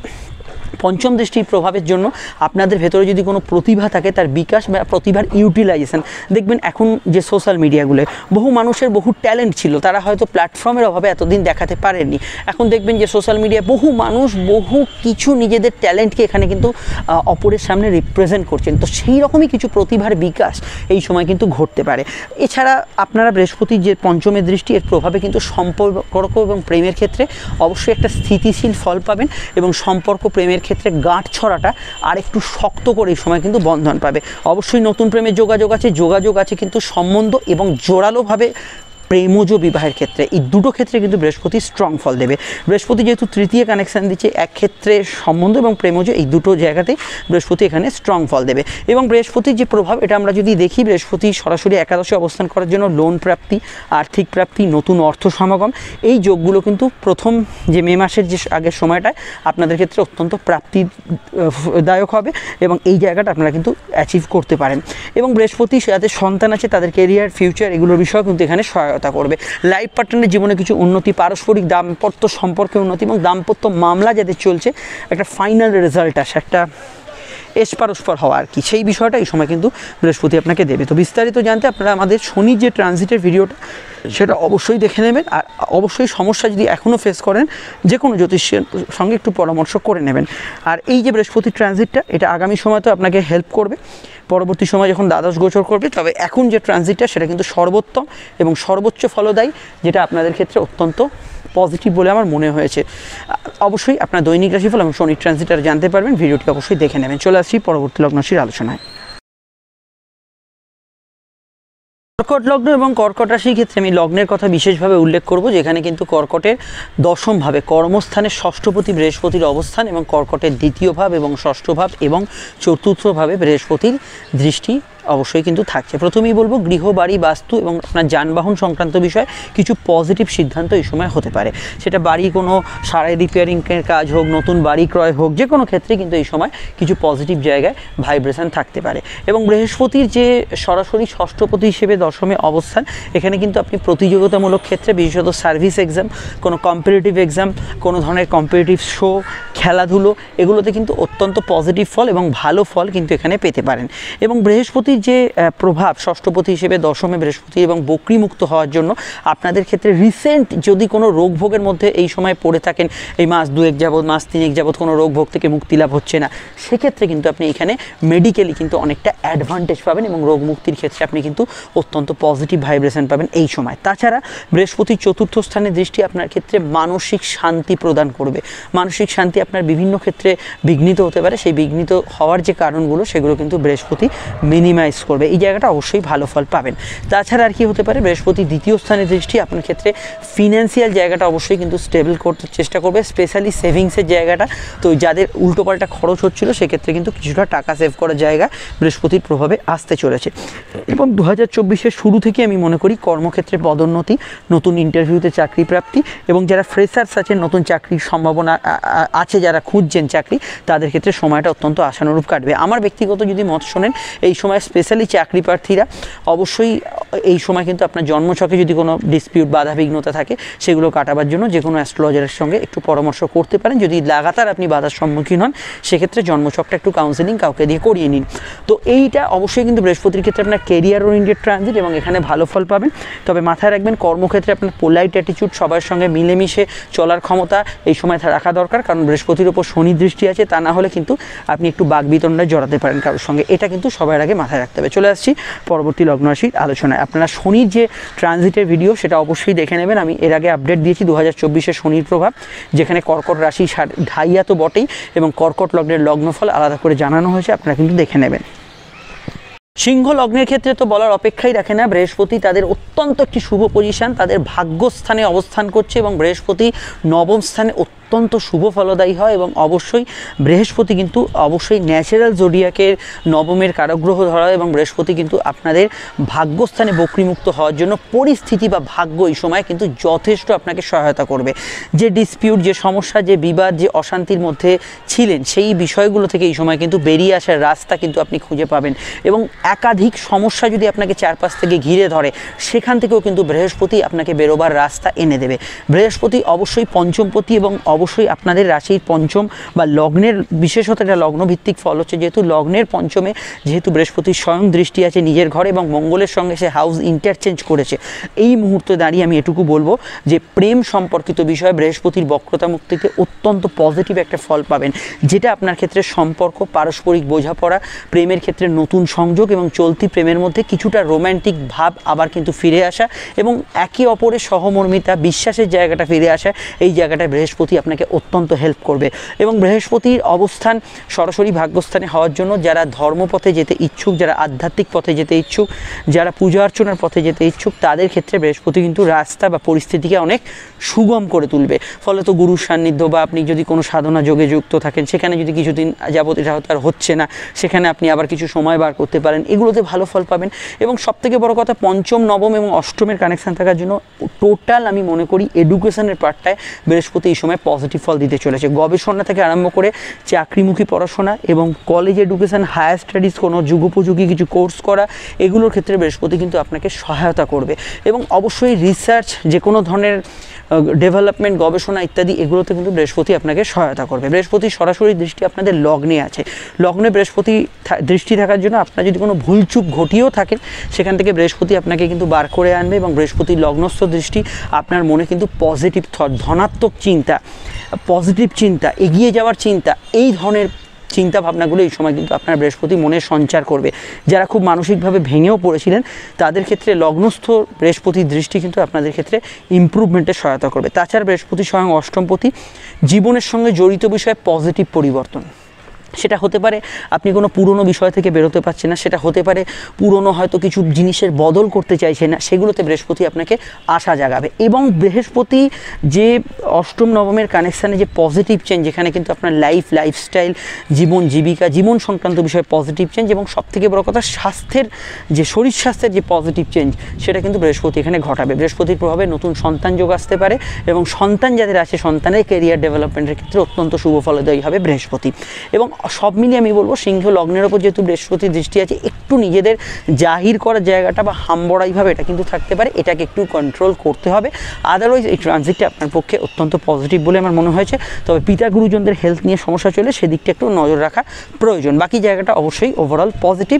পঞ্চম দৃষ্টির প্রভাবের জন্য আপনাদের ভেতরে যদি কোনো প্রতিভা থাকে তার বিকাশ বা প্রতিভার ইউটিলাইজেশন, দেখবেন এখন যে সোশ্যাল মিডিয়াগুলো, বহু মানুষের বহু ট্যালেন্ট ছিল, তারা হয়তো প্ল্যাটফর্মের অভাবে এতদিন দেখাতে পারেননি। এখন দেখবেন যে সোশ্যাল মিডিয়ায় বহু মানুষ বহু কিছু নিজেদের ট্যালেন্টকে এখানে কিন্তু অপরের সামনে রিপ্রেজেন্ট করছেন। তো সেই রকমই কিছু প্রতিভার বিকাশ এই সময় কিন্তু ঘটতে পারে। এছাড়া আপনারা বৃহস্পতির যে পঞ্চমের দৃষ্টি, এর প্রভাবে কিন্তু সম্পর্ক এবং প্রেমের ক্ষেত্রে অবশ্যই একটা স্থিতিশীল ফল পাবেন, এবং সম্পর্ক প্রেমের ক্ষেত্রে গাঁট ছড়াটা আর একটু শক্ত করে এই সময় কিন্তু বন্ধন পাবে। অবশ্যই নতুন প্রেমের যোগাযোগ আছে, কিন্তু সম্বন্ধ এবং জোরালোভাবে প্রেমজ বিবাহের ক্ষেত্রে, এই দুটো ক্ষেত্রে কিন্তু বৃহস্পতি স্ট্রং ফল দেবে। বৃহস্পতি যেহেতু তৃতীয় কানেকশান দিচ্ছে, এক ক্ষেত্রে সম্বন্ধ এবং প্রেমজ, এই দুটো জায়গাতেই বৃহস্পতি এখানে স্ট্রং ফল দেবে। এবং বৃহস্পতির যে প্রভাব, এটা আমরা যদি দেখি, বৃহস্পতি সরাসরি একাদশে অবস্থান করার জন্য লোন প্রাপ্তি, আর্থিক প্রাপ্তি, নতুন অর্থ সমাগম, এই যোগগুলো কিন্তু প্রথম যে মে মাসের যে আগের সময়টায় আপনাদের ক্ষেত্রে অত্যন্ত প্রাপ্তিদায়ক হবে, এবং এই জায়গাটা আপনারা কিন্তু অ্যাচিভ করতে পারেন। এবং বৃহস্পতি যাদের সন্তান আছে তাদের কেরিয়ার, ফিউচার, এগুলোর বিষয়ে কিন্তু এখানে সহায়তা করবে। লাইফ পার্টনারের জীবনে কিছু উন্নতি, পারস্পরিক দাম্পত্য সম্পর্কে উন্নতি, এবং দাম্পত্য মামলা যাদের চলছে একটা ফাইনাল রেজাল্ট আসে, একটা এসপারস্পর হওয়া আর কি, সেই বিষয়টা এই সময় কিন্তু বৃহস্পতি আপনাকে দেবে। তো বিস্তারিত জানতে আপনারা আমাদের শনির যে ট্রানজিটের ভিডিওটা সেটা অবশ্যই দেখে নেবেন, আর অবশ্যই সমস্যা যদি এখনও ফেস করেন যে কোনো জ্যোতিষের সঙ্গে একটু পরামর্শ করে নেবেন। আর এই যে বৃহস্পতির ট্রানজিটটা, এটা আগামী সময় তো আপনাকে হেল্প করবে, পরবর্তী সময় যখন দ্বাদশ গোচর করবে, তবে এখন যে ট্রানজিটটা সেটা কিন্তু সর্বোত্তম এবং সর্বোচ্চ ফলদায়ী, যেটা আপনাদের ক্ষেত্রে অত্যন্ত পজিটিভ বলে আমার মনে হয়েছে। অবশ্যই আপনার দৈনিক রাশিফল এবং শনির ট্রানজিটটা জানতে পারবেন, ভিডিওটি অবশ্যই দেখে নেবেন। চলে আসছি পরবর্তী লগ্ন রাশির আলোচনায়। কর্কট লগ্ন এবং কর্কট রাশির ক্ষেত্রে আমি লগ্নের কথা বিশেষভাবে উল্লেখ করব, যেখানে কিন্তু কর্কটের দশমভাবে কর্মস্থানের ষষ্ঠপতি বৃহস্পতির অবস্থান, এবং কর্কটের দ্বিতীয় ভাব এবং ষষ্ঠ ভাব এবং চতুর্থভাবে বৃহস্পতির দৃষ্টি অবশ্যই কিন্তু থাকছে। প্রথমেই বলবো, গৃহ, বাড়ি, বাস্তু এবং আপনার যানবাহন সংক্রান্ত বিষয়ে কিছু পজিটিভ সিদ্ধান্ত এই সময় হতে পারে। সেটা বাড়ি কোনো সারাই রিপেয়ারিংয়ের কাজ হোক, নতুন বাড়ি ক্রয় হোক, যে কোনো ক্ষেত্রে কিন্তু এই সময় কিছু পজিটিভ জায়গায় ভাইব্রেশন থাকতে পারে। এবং বৃহস্পতির যে সরাসরি ষষ্ঠপতি হিসেবে দশমে অবস্থান, এখানে কিন্তু আপনি প্রতিযোগিতামূলক ক্ষেত্রে, বিশেষত সার্ভিস এক্সাম, কোনো কম্পিটিটিভ এক্সাম, কোনো ধরনের কম্পিটিটিভ শো, খেলাধুলো, এগুলোতে কিন্তু অত্যন্ত পজিটিভ ফল এবং ভালো ফল কিন্তু এখানে পেতে পারেন। এবং বৃহস্পতির যে প্রভাব, ষষ্ঠপতি হিসেবে দশমে বৃহস্পতি এবং বক্রীমুক্ত হওয়ার জন্য আপনাদের ক্ষেত্রে রিসেন্ট যদি কোনো রোগ ভোগের মধ্যে এই সময় পড়ে থাকেন, এই মাস 2 যাবৎ, মাস 3 যাবৎ কোনো রোগ ভোগ থেকে মুক্তি লাভ হচ্ছে না, সেক্ষেত্রে কিন্তু আপনি এখানে মেডিকেলি কিন্তু অনেকটা অ্যাডভান্টেজ পাবেন, এবং রোগ মুক্তির ক্ষেত্রে আপনি কিন্তু অত্যন্ত পজিটিভ ভাইব্রেশন পাবেন এই সময়। তাছাড়া বৃহস্পতির চতুর্থ স্থানের দৃষ্টি আপনার ক্ষেত্রে মানসিক শান্তি প্রদান করবে। মানসিক শান্তি আপনার বিভিন্ন ক্ষেত্রে বিঘ্নিত হতে পারে, সেই বিঘ্নিত হওয়ার যে কারণগুলো সেগুলো কিন্তু বৃহস্পতি মিনিমাইজ করবে, এই জায়গাটা অবশ্যই ভালো ফল পাবেন। তাছাড়া আর কি হতে পারে, বৃহস্পতি দ্বিতীয় স্থানের দৃষ্টি আপনার ক্ষেত্রে ফিনান্সিয়াল জায়গাটা অবশ্যই কিন্তু স্টেবল করতে চেষ্টা করবে, স্পেশালি সেভিংসের জায়গাটা। তো যাদের উল্টোপাল্টা খরচ হচ্ছিল সেক্ষেত্রে কিন্তু কিছুটা টাকা সেভ করার জায়গা বৃহস্পতির প্রভাবে আসতে চলেছে। এবং 2024-এর শুরু থেকে আমি মনে করি কর্মক্ষেত্রে পদোন্নতি, নতুন ইন্টারভিউতে চাকরি প্রাপ্তি, এবং যারা ফ্রেশার্স আছেন, নতুন চাকরির সম্ভাবনা আছে, যারা খুঁজছেন চাকরি, তাদের ক্ষেত্রে সময়টা অত্যন্ত আশানুরূপ কাটবে। আমার ব্যক্তিগত যদি মত শোনেন, এই সময় স্পেশালি চাকরি প্রার্থীরা অবশ্যই এই সময় কিন্তু আপনার জন্মছকে যদি কোনো ডিসপিউট বাধাবিঘ্নতা থাকে সেগুলো কাটাবার জন্য যে কোনো অ্যাস্ট্রোলজারের সঙ্গে একটু পরামর্শ করতে পারেন। যদি লাগাতার আপনি বাধার সম্মুখীন হন সেক্ষেত্রে জন্মছকটা একটু কাউন্সেলিং কাউকে দিয়ে করিয়ে নিন। তো এইটা অবশ্যই কিন্তু বৃহস্পতির ক্ষেত্রে আপনার কেরিয়ার ওরিয়েন্টেড ট্রানজিট এবং এখানে ভালো ফল পাবেন। তবে মাথায় রাখবেন কর্মক্ষেত্রে আপনার পোলাইট অ্যাটিটিউড, সবার সঙ্গে মিলেমিশে চলার ক্ষমতা এই সময় রাখা দরকার, কারণ বৃহস্পতির ওপর শনি দৃষ্টি আছে। তা না হলে কিন্তু আপনি একটু বাগবিতণ্ডায় জড়াতে পারেন কারোর সঙ্গে, এটা কিন্তু সবার আগে মাথায় রাখতে হবে। চলে আসছি পরবর্তী লগ্ন রাশির আলোচনায়। আপনারা শনির যে ট্রানজিটের ভিডিও সেটা অবশ্যই দেখে নেবেন। আমি এর আগে আপডেট দিয়েছি 2024-এ শনির প্রভাব, যেখানে কর্কট রাশি ঢাইয়া তো বটেই এবং কর্কট লগ্নের লগ্নফল আলাদা করে জানানো হয়েছে, আপনারা কিন্তু দেখে নেবেন। সিংহ লগ্নের ক্ষেত্রে তো বলার অপেক্ষাই রাখে না। বৃহস্পতি তাদের অত্যন্ত একটি শুভ পজিশন, তাদের ভাগ্যস্থানে অবস্থান করছে এবং বৃহস্পতি নবম স্থানে অত্যন্ত শুভ ফলদায়ী হয়। এবং অবশ্যই বৃহস্পতি কিন্তু অবশ্যই ন্যাচারাল জোডিয়াকের নবমের কারগ্রহ ধরা, এবং বৃহস্পতি কিন্তু আপনাদের ভাগ্যস্থানে বক্রীমুক্ত হওয়ার জন্য পরিস্থিতি বা ভাগ্য এই সময় কিন্তু যথেষ্ট আপনাকে সহায়তা করবে। যে ডিসপিউট, যে সমস্যা, যে বিবাদ, যে অশান্তির মধ্যে ছিলেন সেই বিষয়গুলো থেকে এই সময় কিন্তু বেরিয়ে আসার রাস্তা কিন্তু আপনি খুঁজে পাবেন। এবং একাধিক সমস্যা যদি আপনাকে চারপাশ থেকে ঘিরে ধরে সেখান থেকেও কিন্তু বৃহস্পতি আপনাকে বেরোবার রাস্তা এনে দেবে। বৃহস্পতি অবশ্যই পঞ্চমপতি এবং অবশ্যই আপনাদের রাশির পঞ্চম বা লগ্নের, বিশেষত এটা লগ্নভিত্তিক ফল হচ্ছে, যেহেতু লগ্নের পঞ্চমে যেহেতু বৃহস্পতির স্বয়ং দৃষ্টি আছে নিজের ঘরে এবং মঙ্গলের সঙ্গে সে হাউস ইন্টারচেঞ্জ করেছে, এই মুহূর্তে দাঁড়িয়ে আমি এটুকু বলবো যে প্রেম সম্পর্কিত বিষয়ে বৃহস্পতির বক্রতা মুক্তিতে অত্যন্ত পজিটিভ একটা ফল পাবেন, যেটা আপনার ক্ষেত্রে সম্পর্ক, পারস্পরিক বোঝাপড়া, প্রেমের ক্ষেত্রে নতুন সংযোগ এবং চলতি প্রেমের মধ্যে কিছুটা রোম্যান্টিক ভাব আবার কিন্তু ফিরে আসা এবং একে অপরের সহমর্মিতা, বিশ্বাসের জায়গাটা ফিরে আসা, এই জায়গাটায় বৃহস্পতি আপনাকে অত্যন্ত হেল্প করবে। এবং বৃহস্পতির অবস্থান সরাসরি ভাগ্যস্থানে হওয়ার জন্য যারা ধর্মপথে যেতে ইচ্ছুক, যারা আধ্যাত্মিক পথে যেতে ইচ্ছুক, যারা পূজা অর্চনার পথে যেতে ইচ্ছুক, তাদের ক্ষেত্রে বৃহস্পতি কিন্তু রাস্তা বা পরিস্থিতিকে অনেক সুগম করে তুলবে। ফলে তো গুরুর সান্নিধ্য বা আপনি যদি কোনো সাধনা যোগে যুক্ত থাকেন, সেখানে যদি কিছুদিন যাবত এটা হয়তো আর হচ্ছে না, সেখানে আপনি আবার কিছু সময় বার করতে পারেন, এগুলোতে ভালো ফল পাবেন। এবং সবথেকে বড় কথা, পঞ্চম, নবম এবং অষ্টমের কানেকশান থাকার জন্য টোটাল আমি মনে করি এডুকেশনের পার্টটায় বৃহস্পতি এই সময় পজিটিভ ফল দিতে চলেছে। গবেষণা থেকে আরম্ভ করে চাকরিমুখী পড়াশোনা এবং কলেজ এডুকেশন, হায়ার স্টাডিজ, কোনো যুগোপযোগী কিছু কোর্স করা, এগুলোর ক্ষেত্রে বৃহস্পতি কিন্তু আপনাকে সহায়তা করবে। এবং অবশ্যই রিসার্চ, যে কোনো ধরনের ডেভেলপমেন্ট, গবেষণা ইত্যাদি, এগুলোতে কিন্তু বৃহস্পতি আপনাকে সহায়তা করবে। বৃহস্পতির সরাসরি দৃষ্টি আপনাদের লগ্নে আছে। লগ্নে বৃহস্পতি দৃষ্টি থাকার জন্য আপনার যদি কোনো ভুলচুক ঘটিয়েও থাকেন, সেখান থেকে বৃহস্পতি আপনাকে কিন্তু বার করে আনবে। এবং বৃহস্পতির লগ্নস্থ দৃষ্টি আপনার মনে কিন্তু পজিটিভ থট, ধনাত্মক চিন্তা, পজিটিভ চিন্তা, এগিয়ে যাওয়ার চিন্তা, এই ধরনের চিন্তা ভাবনাগুলো এই সময় কিন্তু আপনার বৃহস্পতি মনে সঞ্চার করবে। যারা খুব মানসিকভাবে ভেঙেও পড়েছিলেন তাদের ক্ষেত্রে লগ্নস্থ বৃহস্পতির দৃষ্টি কিন্তু আপনাদের ক্ষেত্রে ইমপ্রুভমেন্টে সহায়তা করবে। তাছাড়া বৃহস্পতি স্বয়ং অষ্টমপতি, জীবনের সঙ্গে জড়িত বিষয়ে পজিটিভ পরিবর্তন, সেটা হতে পারে আপনি কোনো পুরনো বিষয় থেকে বেরোতে পারছেন না, সেটা হতে পারে পুরনো হয়তো কিছু জিনিসের বদল করতে চাইছেন না, সেগুলোতে বৃহস্পতি আপনাকে আশা জাগাবে। এবং বৃহস্পতি যে অষ্টম নবমের কানেকশানে যে পজিটিভ চেঞ্জ, যেখানে কিন্তু আপনার লাইফস্টাইল, জীবন জীবিকা, জীবন সংক্রান্ত বিষয়ে পজিটিভ চেঞ্জ এবং সবথেকে বড় কথা স্বাস্থ্যের যে শরীর স্বাস্থ্যের যে পজিটিভ চেঞ্জ, সেটা কিন্তু বৃহস্পতি এখানে ঘটাবে। বৃহস্পতির প্রভাবে নতুন সন্তান যোগ আসতে পারে এবং সন্তান যাদের আছে, সন্তানের ক্যারিয়ার ডেভেলপমেন্টের ক্ষেত্রে অত্যন্ত শুভ ফলদায়ী হবে বৃহস্পতি। এবং সব মিলিয়ে আমি বলবো সিংহ লগ্নের ওপর যেহেতু বৃহস্পতির দৃষ্টি আছে, একটু নিজেদের জাহির করার জায়গাটা বা হামবড়াইভাবে এটা কিন্তু থাকতে পারে, এটাকে একটু কন্ট্রোল করতে হবে। আদারওয়াইজ এই ট্রানজিটটা আপনার পক্ষে অত্যন্ত পজিটিভ বলে আমার মনে হয়েছে। তবে পিতা গুরুজনদের হেলথ নিয়ে সমস্যা চলে, সেদিকটা একটু নজর রাখা প্রয়োজন। বাকি জায়গাটা অবশ্যই ওভারঅল পজিটিভ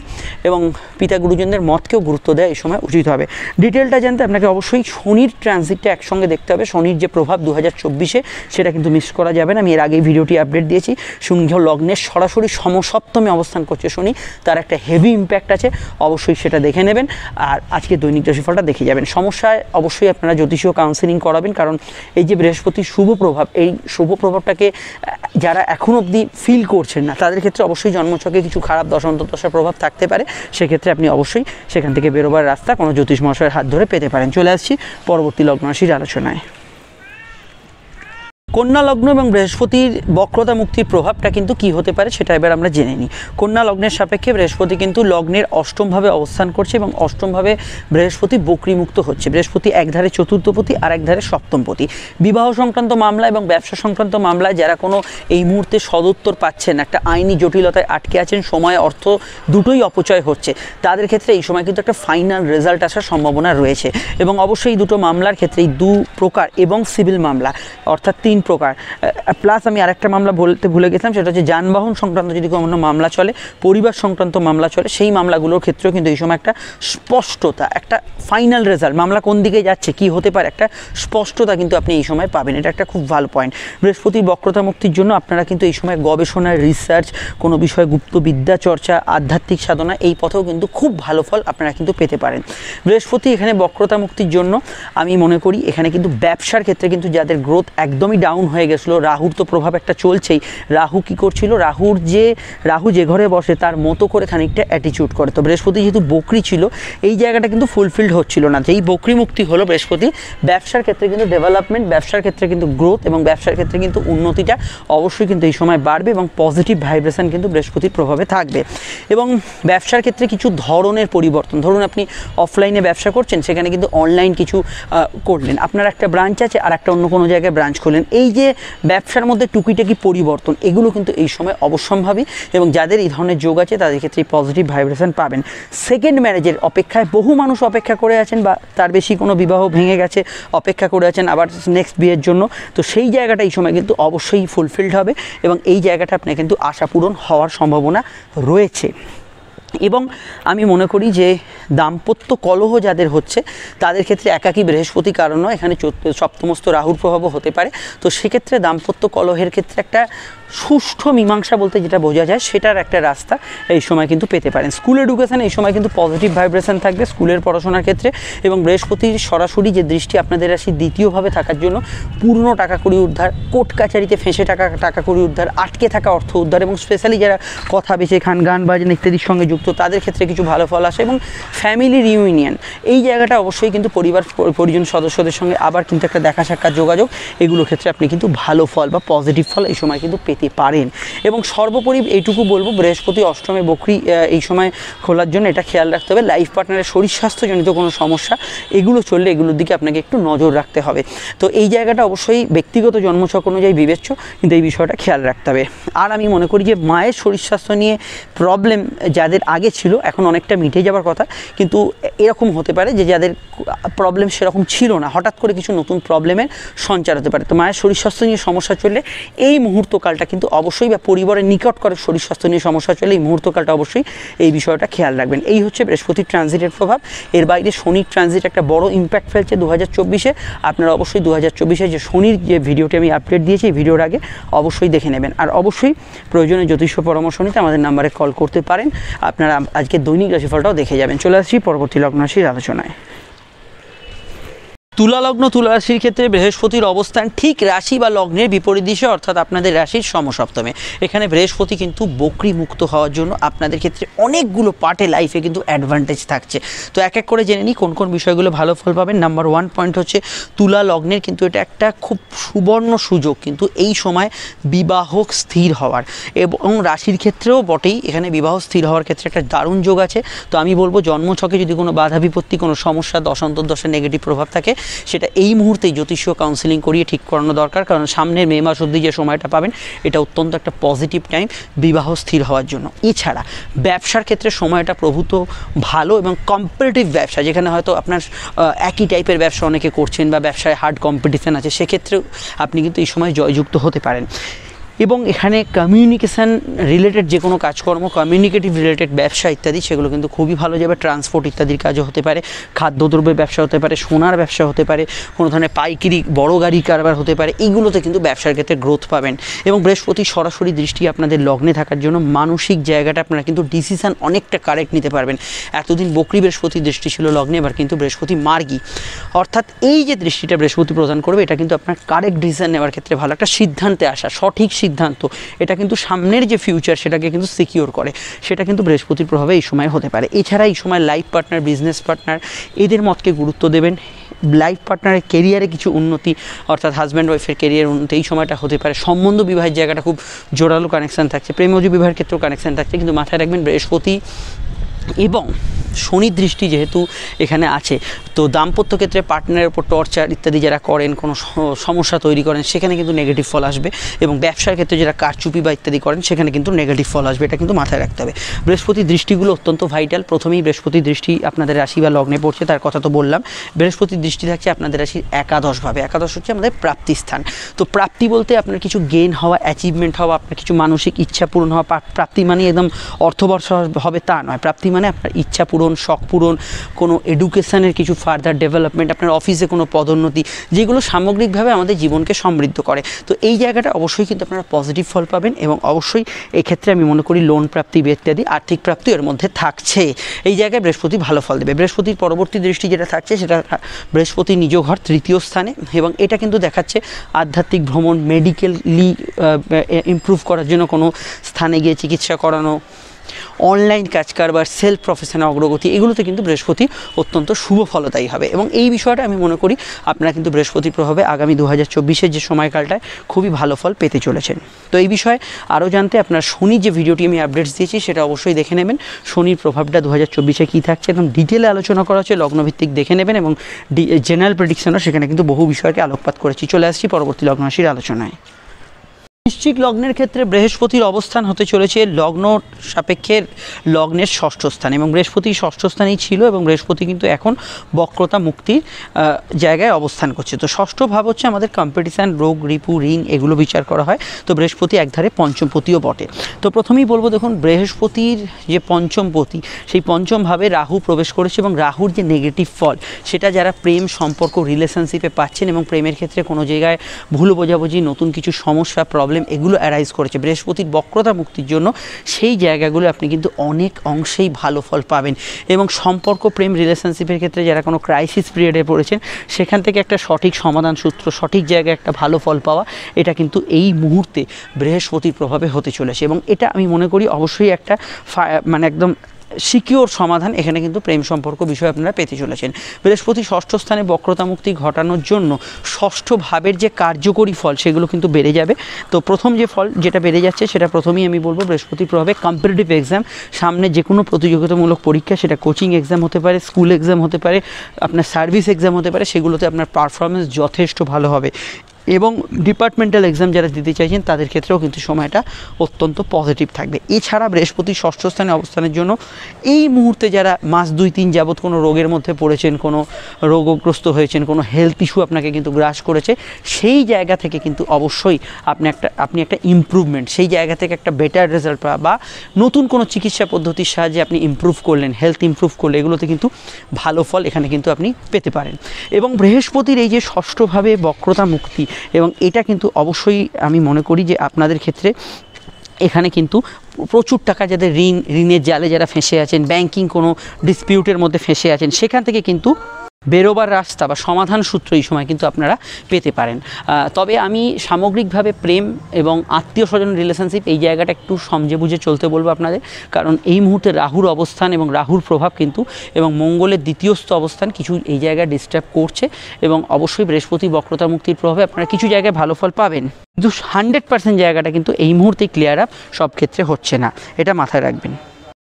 এবং পিতা গুরুজনদের মতকেও গুরুত্ব দেওয়া এই সময় উচিত হবে। ডিটেলটা জানতে আপনাকে অবশ্যই শনির ট্রানজিটটা একসঙ্গে দেখতে হবে। শনির যে প্রভাব 2024-এ, সেটা কিন্তু মিস করা যাবে না। আমি এর আগেই ভিডিওটি আপডেট দিয়েছি। সিংহ লগ্নের সরাসরি সমসপ্তমে অবস্থান করছে শনি, তার একটা হেভি ইম্প্যাক্ট আছে, অবশ্যই সেটা দেখে নেবেন। আর আজকে দৈনিক রাশিফলটা দেখে যাবেন। সমস্যায় অবশ্যই আপনারা জ্যোতিষীয় কাউন্সেলিং করাবেন, কারণ এই যে বৃহস্পতির শুভ প্রভাব, এই শুভ প্রভাবটাকে যারা এখন অবধি ফিল করছেন না তাদের ক্ষেত্রে অবশ্যই জন্মছকে কিছু খারাপ দশার প্রভাব থাকতে পারে। সেক্ষেত্রে আপনি অবশ্যই সেখান থেকে বেরোবার রাস্তা কোনো জ্যোতিষ মহাশয়ের হাত ধরে পেতে পারেন। চলে আসছি পরবর্তী লগ্ন রাশির আলোচনায়। কন্যা লগ্ন এবং বৃহস্পতির বক্রতা মুক্তির প্রভাবটা কিন্তু কি হতে পারে সেটা এবার আমরা জেনে নিই। কন্যা লগ্নের সাপেক্ষে বৃহস্পতি কিন্তু লগ্নের অষ্টমভাবে অবস্থান করছে এবং অষ্টমভাবে বৃহস্পতি বক্রীমুক্ত হচ্ছে। বৃহস্পতি একধারে চতুর্থপতি আর একধারে সপ্তমপতি। বিবাহ সংক্রান্ত মামলা এবং ব্যবসা সংক্রান্ত মামলায় যারা কোনো এই মুহূর্তে সদুত্তর পাচ্ছেন, একটা আইনি জটিলতায় আটকে আছেন, সময় অর্থ দুটোই অপচয় হচ্ছে, তাদের ক্ষেত্রে এই সময় কিন্তু একটা ফাইনাল রেজাল্ট আসার সম্ভাবনা রয়েছে। এবং অবশ্যই এই দুটো মামলার ক্ষেত্রে এই দু প্রকার এবং সিভিল মামলা অর্থাৎ 3 প্রকার, প্লাস আমি আরেকটা মামলা বলতে ভুলে গেছিলাম, সেটা হচ্ছে যানবাহন সংক্রান্ত যদি কোনো মামলা চলে, পরিবার সংক্রান্ত মামলা চলে, সেই মামলাগুলোর ক্ষেত্রেও কিন্তু এই সময় একটা স্পষ্টতা, একটা ফাইনাল রেজাল্ট, মামলা কোন দিকে যাচ্ছে, কি হতে পারে, একটা স্পষ্টতা কিন্তু আপনি এই সময় পাবেন। এটা একটা খুব ভালো পয়েন্ট। বৃহস্পতির বক্রতা মুক্তির জন্য আপনারা কিন্তু এই সময় গবেষণা, রিসার্চ, কোনো বিষয়ে গুপ্ত বিদ্যা চর্চা, আধ্যাত্মিক সাধনা, এই পথেও কিন্তু খুব ভালো ফল আপনারা কিন্তু পেতে পারেন। বৃহস্পতি এখানে বক্রতা মুক্তির জন্য আমি মনে করি এখানে কিন্তু ব্যবসার ক্ষেত্রে কিন্তু যাদের গ্রোথ একদমই ডাউন হয়ে গেছিলো, রাহুর তো প্রভাব একটা চলছেই। রাহু কি করছিল, রাহু যে ঘরে বসে তার মতো করে খানিকটা অ্যাটিটিউড করে। তো বৃহস্পতি যেহেতু বকরি ছিল, এই জায়গাটা কিন্তু ফুলফিলড হচ্ছিল না। যেই বকরি মুক্তি হলো বৃহস্পতি, ব্যবসার ক্ষেত্রে কিন্তু ডেভেলপমেন্ট, ব্যবসার ক্ষেত্রে কিন্তু গ্রোথ এবং ব্যবসার ক্ষেত্রে কিন্তু উন্নতিটা অবশ্যই কিন্তু এই সময় বাড়বে এবং পজিটিভ ভাইব্রেশন কিন্তু বৃহস্পতির প্রভাবে থাকবে। এবং ব্যবসার ক্ষেত্রে কিছু ধরনের পরিবর্তন, ধরুন আপনি অফলাইনে ব্যবসা করছেন, সেখানে কিন্তু অনলাইন কিছু করলেন, আপনার একটা ব্রাঞ্চ আছে আর একটা অন্য কোনো জায়গায় ব্রাঞ্চ করলেন, এই যে ব্যবসার মধ্যে টুকিটাকি পরিবর্তন, এগুলো কিন্তু এই সময় অবশ্যম্ভাবী এবং যাদের এই ধরনের যোগ আছে তাদের ক্ষেত্রে পজিটিভ ভাইব্রেশন পাবেন। সেকেন্ড ম্যারেজের অপেক্ষায় বহু মানুষ অপেক্ষা করে আছেন, বা তার বেশি কোনো বিবাহ ভেঙে গেছে, অপেক্ষা করে আছেন আবার নেক্সট বিয়ের জন্য। তো সেই জায়গাটা এই সময় কিন্তু অবশ্যই ফুলফিলড হবে এবং এই জায়গাটা আপনার কিন্তু আশা পূরণ হওয়ার সম্ভাবনা রয়েছে। এবং আমি মনে করি যে দাম্পত্য কলহ যাদের হচ্ছে তাদের ক্ষেত্রে একাকী বৃহস্পতি কারণও এখানে সপ্তমস্ত রাহুর প্রভাবও হতে পারে। তো সেক্ষেত্রে দাম্পত্য কলহের ক্ষেত্রে একটা সুষ্ঠু মীমাংসা বলতে যেটা বোঝা যায়, সেটার একটা রাস্তা এই সময় কিন্তু পেতে পারেন। স্কুল এডুকেশানে এই সময় কিন্তু পজিটিভ ভাইব্রেশন থাকবে স্কুলের পড়াশোনার ক্ষেত্রে। এবং বৃহস্পতির সরাসরি যে দৃষ্টি আপনাদের রাশি দ্বিতীয়ভাবে থাকার জন্য পূর্ণ টাকা কড়ি উদ্ধার, কোর্ট কাছারিতে ফেঁসে টাকা কড়ি উদ্ধার, আটকে থাকা অর্থ উদ্ধার, এবং স্পেশালি যারা কথা বেঁচে খান, গান বাজনা ইত্যাদির সঙ্গে যুক্ত, তাদের ক্ষেত্রে কিছু ভালো ফল আসে। এবং ফ্যামিলি রিউনিয়ন, এই জায়গাটা অবশ্যই কিন্তু পরিবার পরিজন সদস্যদের সঙ্গে আবার কিন্তু একটা দেখা সাক্ষাৎ যোগাযোগ, এগুলোর ক্ষেত্রে আপনি কিন্তু ভালো ফল বা পজিটিভ ফল এই সময় কিন্তু পেতে পারেন। এবং সর্বোপরি এইটুকু বলবো, বৃহস্পতি অষ্টমে বকরি এই সময় খোলার জন্য এটা খেয়াল রাখতে হবে, লাইফ পার্টনারের শরীর স্বাস্থ্যজনিত কোনো সমস্যা এগুলো চললে এগুলোর দিকে আপনাকে একটু নজর রাখতে হবে। তো এই জায়গাটা অবশ্যই ব্যক্তিগত জন্মছক অনুযায়ী বিবেচ্য, কিন্তু এই বিষয়টা খেয়াল রাখতে হবে। আর আমি মনে করি যে মায়ের শরীর স্বাস্থ্য নিয়ে প্রবলেম যাদের আগে ছিল এখন অনেকটা মিটে যাওয়ার কথা, কিন্তু এরকম হতে পারে যে যাদের প্রবলেম সেরকম ছিল না, হঠাৎ করে কিছু নতুন প্রবলেমের সঞ্চার হতে পারে। তো মায়ের শরীর স্বাস্থ্য নিয়ে সমস্যা চললে এই মুহূর্তকালটা কিন্তু অবশ্যই, বা পরিবারের নিকট করে শরীর স্বাস্থ্য নিয়ে সমস্যা চলে এই মুহূর্তকালটা অবশ্যই এই বিষয়টা খেয়াল রাখবেন। এই হচ্ছে বৃহস্পতির ট্রানজিটের প্রভাব। এর বাইরে শনির ট্রানজিট একটা বড় ইম্প্যাক্ট ফেলছে 2024-এ। আপনারা অবশ্যই 2024-এ যে শনির যে ভিডিওটি আমি আপডেট দিয়েছি এই ভিডিওর আগে অবশ্যই দেখে নেবেন। আর অবশ্যই প্রয়োজনে জ্যোতিষ পরামর্শ নিতে আমাদের নাম্বারে কল করতে পারেন। আপনারা আজকে দৈনিক রাশিফলটাও দেখে যাবেন। চলে আসছি পরবর্তী লগ্ন রাশির আলোচনায়। তুলা লগ্ন, তুলা রাশির ক্ষেত্রে বৃহস্পতির অবস্থান ঠিক রাশি বা লগ্নের বিপরীত দিশে, অর্থাৎ আপনাদের রাশির সমসপ্তমে। এখানে বৃহস্পতি কিন্তু বকরি মুক্ত হওয়ার জন্য আপনাদের ক্ষেত্রে অনেকগুলো পার্টে লাইফে কিন্তু অ্যাডভান্টেজ থাকছে। তো এক এক করে জেনে নিই কোন কোন বিষয়গুলো ভালো ফল পাবেন। নাম্বার 1 পয়েন্ট হচ্ছে তুলা লগ্নের কিন্তু এটা একটা খুব সুবর্ণ সুযোগ কিন্তু এই সময় বিবাহ স্থির হওয়ার, এবং রাশির ক্ষেত্রেও বটেই, এখানে বিবাহ স্থির হওয়ার ক্ষেত্রে একটা দারুণ যোগ আছে। তো আমি বলবো জন্মছকে যদি কোনো বাধা বিপত্তি, কোনো সমস্যা, দশান্তর্দশা, নেগেটিভ প্রভাব থাকে, সেটা এই মুহূর্তেই জ্যোতিষীয় কাউন্সিলিং করিয়ে ঠিক করানো দরকার। কারণ সামনের মে মাস অবধি যে সময়টা পাবেন এটা অত্যন্ত একটা পজিটিভ টাইম বিবাহ স্থির হওয়ার জন্য। এছাড়া ব্যবসার ক্ষেত্রে সময়টা প্রভূত ভালো, এবং কম্পিটিটিভ ব্যবসা, যেখানে হয়তো আপনার একই টাইপের ব্যবসা অনেকে করছেন বা ব্যবসায় হার্ড কম্পিটিশান আছে, সেক্ষেত্রেও আপনি কিন্তু এই সময় জয়যুক্ত হতে পারেন। এবং এখানে কমিউনিকেশান রিলেটেড যে কোনো কাজকর্ম, কমিউনিকেটিভ রিলেটেড ব্যবসা ইত্যাদি, সেগুলো কিন্তু খুবই ভালো যাবে। ট্রান্সপোর্ট ইত্যাদির কাজও হতে পারে, খাদ্যদ্রব্যের ব্যবসা হতে পারে, সোনার ব্যবসা হতে পারে, কোনো ধরনের পাইকারি বড় গাড়ি কারবার হতে পারে, এইগুলোতে কিন্তু ব্যবসার ক্ষেত্রে গ্রোথ পাবেন। এবং বৃহস্পতি সরাসরি দৃষ্টি আপনাদের লগ্নে থাকার জন্য মানসিক জায়গাটা আপনারা কিন্তু ডিসিশান অনেকটা কারেক্ট নিতে পারবেন। এতদিন বকরি বৃহস্পতি দৃষ্টি ছিল লগ্নে, এবার কিন্তু বৃহস্পতি মার্গী, অর্থাৎ এই যে দৃষ্টিটা বৃহস্পতি প্রদান করবে এটা কিন্তু আপনার কারেক্ট ডিসিশন নেওয়ার ক্ষেত্রে ভালো, একটা সিদ্ধান্তে আসা, সঠিক সিদ্ধান্ত, এটা কিন্তু সামনের যে ফিউচার সেটাকে কিন্তু সিকিওর করে, সেটা কিন্তু বৃহস্পতির প্রভাবে এই সময় হতে পারে। এছাড়া এই সময় লাইফ পার্টনার, বিজনেস পার্টনার, এদের মতকে গুরুত্ব দেবেন। লাইফ পার্টনারের কেরিয়ারে কিছু উন্নতি, অর্থাৎ হাজব্যান্ড ওয়াইফের কেরিয়ার উন্নতি এই সময়টা হতে পারে। সম্বন্ধ বিবাহের জায়গাটা খুব জোরালো কানেকশান থাকছে, প্রেমজ বিবাহের ক্ষেত্রেও কানেকশান থাকছে, কিন্তু মাথায় রাখবেন বৃহস্পতি এবং শনির দৃষ্টি যেহেতু এখানে আছে, তো দাম্পত্য ক্ষেত্রে পার্টনারের উপর টর্চার ইত্যাদি যারা করেন, কোনো সমস্যা তৈরি করেন, সেখানে কিন্তু নেগেটিভ ফল আসবে। এবং ব্যবসার ক্ষেত্রে যারা কারচুপি বা ইত্যাদি করেন সেখানে কিন্তু নেগেটিভ ফল আসবে, এটা কিন্তু মাথায় রাখতে হবে। বৃহস্পতির দৃষ্টিগুলো অত্যন্ত ভাইটাল। প্রথমেই বৃহস্পতির দৃষ্টি আপনাদের রাশি বা লগ্নে পড়ছে, তার কথা তো বললাম। বৃহস্পতির দৃষ্টি থাকছে আপনাদের রাশির একাদশভাবে। একাদশ হচ্ছে আমাদের প্রাপ্তি স্থান। তো প্রাপ্তি বলতে আপনার কিছু গেইন হওয়া, অ্যাচিভমেন্ট হওয়া, আপনার কিছু মানসিক ইচ্ছা পূরণ হওয়া। প্রাপ্তি মানে একদম অর্থবর্ষ হবে তা নয়। প্রাপ্তি মানে আপনার ইচ্ছা পূরণ, শখ পূরণ, কোনো এডুকেশনের কিছু ফার্দার ডেভেলপমেন্ট, আপনার অফিসে কোনো পদোন্নতি, যেগুলো সামগ্রিকভাবে আমাদের জীবনকে সমৃদ্ধ করে। তো এই জায়গাটা অবশ্যই কিন্তু আপনারা পজিটিভ ফল পাবেন। এবং অবশ্যই এক্ষেত্রে আমি মনে করি লোন প্রাপ্তি ইত্যাদি আর্থিক প্রাপ্তি এর মধ্যে থাকছে। এই জায়গায় বৃহস্পতি ভালো ফল দেবে। বৃহস্পতির পরবর্তী দৃষ্টি যেটা থাকছে সেটা বৃহস্পতি নিজ ঘর তৃতীয় স্থানে, এবং এটা কিন্তু দেখাচ্ছে আধ্যাত্মিক ভ্রমণ, মেডিকেলি ইমপ্রুভ করার জন্য কোনো স্থানে গিয়ে চিকিৎসা করানো, অনলাইন কাজ কারবার, সেলফ প্রফেশনে অগ্রগতি, এগুলোতে কিন্তু বৃহস্পতি অত্যন্ত শুভ ফলদায়ী হবে। এবং এই বিষয়টা আমি মনে করি আপনারা কিন্তু বৃহস্পতির প্রভাবে আগামী 2024-এর যে সময়কালটায় খুবই ভালো ফল পেতে চলেছেন। তো এই বিষয়ে আরও জানতে আপনার শনির যে ভিডিওটি আমি আপডেটস দিয়েছি সেটা অবশ্যই দেখে নেবেন। শনির প্রভাবটা 2024-এ কী থাকছে একদম ডিটেলে আলোচনা করা হচ্ছে, লগ্নভিত্তিক দেখে নেবেন। এবং জেনারেল প্রেডিকশনও সেখানে কিন্তু বহু বিষয়কে আলোকপাত করেছি। চলে আসছি পরবর্তী লগ্ন রাশির আলোচনায়। বৃশ্চিক লগ্নের ক্ষেত্রে বৃহস্পতির অবস্থান হতে চলেছে লগ্ন সাপেক্ষে লগ্নের ষষ্ঠ স্থান, এবং বৃহস্পতি ষষ্ঠ স্থানেই ছিল, এবং বৃহস্পতি কিন্তু এখন বক্রতা মুক্তির জায়গায় অবস্থান করছে। তো ষষ্ঠ ভাব হচ্ছে আমাদের কম্পিটিশান, রোগ, রিপু, ঋণ এগুলো বিচার করা হয়। তো বৃহস্পতি একধারে পঞ্চমপতিও বটে। তো প্রথমেই বলবো, দেখুন বৃহস্পতির যে পঞ্চমপতি, সেই পঞ্চম ভাবে রাহু প্রবেশ করেছে, এবং রাহুর যে নেগেটিভ ফল সেটা যারা প্রেম সম্পর্ক রিলেশনশিপে পাচ্ছেন এবং প্রেমের ক্ষেত্রে কোনো জায়গায় ভুল বোঝাবুঝি, নতুন কিছু সমস্যা, প্রবলেম এগুলো অ্যারাইজ করেছে বৃহস্পতির বক্রতা মুক্তির জন্য, সেই জায়গাগুলো আপনি কিন্তু অনেক অংশেই ভালো ফল পাবেন। এবং সম্পর্ক, প্রেম, রিলেশনশিপের ক্ষেত্রে যারা কোনো ক্রাইসিস পিরিয়ডে পড়েছেন সেখান থেকে একটা সঠিক সমাধান সূত্র, সঠিক জায়গায় একটা ভালো ফল পাওয়া, এটা কিন্তু এই মুহূর্তে বৃহস্পতির প্রভাবে হতে চলেছে। এবং এটা আমি মনে করি অবশ্যই একটা মানে একদম সিকিওর সমাধান এখানে কিন্তু প্রেম সম্পর্ক বিষয়ে আপনারা পেতে চলেছেন। বৃহস্পতি ষষ্ঠ স্থানে বক্রতা মুক্তি ঘটানোর জন্য ষষ্ঠ ভাবের যে কার্যকরী ফল সেগুলো কিন্তু বেড়ে যাবে। তো প্রথম যে ফল যেটা বেড়ে যাচ্ছে সেটা প্রথমেই আমি বলবো বৃহস্পতির প্রভাবে কম্পিটিটিভ এক্সাম, সামনে যে কোনো প্রতিযোগিতামূলক পরীক্ষা, সেটা কোচিং এক্সাম হতে পারে, স্কুল এক্সাম হতে পারে, আপনার সার্ভিস এক্সাম হতে পারে, সেগুলোতে আপনার পারফরমেন্স যথেষ্ট ভালো হবে। এবং ডিপার্টমেন্টাল এক্সাম যারা দিতে চাইছেন তাদের ক্ষেত্রেও কিন্তু সময়টা অত্যন্ত পজিটিভ থাকবে। এছাড়া বৃহস্পতি ষষ্ঠ স্থানে অবস্থানের জন্য এই মুহূর্তে যারা মাস 2-3 যাবৎ কোনো রোগের মধ্যে পড়েছেন, কোনো রোগগ্রস্ত হয়েছেন, কোনো হেলথ ইস্যু আপনাকে কিন্তু গ্রাস করেছে, সেই জায়গা থেকে কিন্তু অবশ্যই আপনি একটা ইমপ্রুভমেন্ট, সেই জায়গা থেকে একটা বেটার রেজাল্ট পাওয়া, বা নতুন কোনো চিকিৎসা পদ্ধতির সাহায্যে আপনি ইমপ্রুভ করলেন, হেলথ ইমপ্রুভ করলে, এগুলোতে কিন্তু ভালো ফল এখানে কিন্তু আপনি পেতে পারেন। এবং বৃহস্পতির এই যে ষষ্ঠভাবে বক্রতা মুক্তি, এবং এটা কিন্তু অবশ্যই আমি মনে করি যে আপনাদের ক্ষেত্রে এখানে কিন্তু প্রচুর টাকা যাদের ঋণের জালে যারা ফেঁসে আছেন, ব্যাংকিং কোনো ডিসপিউটের মধ্যে ফেঁসে আছেন, সেখান থেকে কিন্তু বেরোবার রাস্তা বা সমাধান সূত্র এই সময় কিন্তু আপনারা পেতে পারেন। তবে আমি সামগ্রিকভাবে প্রেম এবং আত্মীয় স্বজন রিলেশনশিপ এই জায়গাটা একটু সমঝে বুঝে চলতে বলবো আপনাদের, কারণ এই মুহূর্তে রাহুর অবস্থান এবং রাহুর প্রভাব কিন্তু এবং মঙ্গলের দ্বিতীয়স্থ অবস্থান কিছু এই জায়গায় ডিস্টার্ব করছে। এবং অবশ্যই বৃহস্পতি বক্রতা মুক্তির প্রভাবে আপনারা কিছু জায়গায় ভালো ফল পাবেন, কিন্তু 100% জায়গাটা কিন্তু এই মুহূর্তে ক্লিয়ার আপ সব ক্ষেত্রে হচ্ছে না, এটা মাথায় রাখবেন।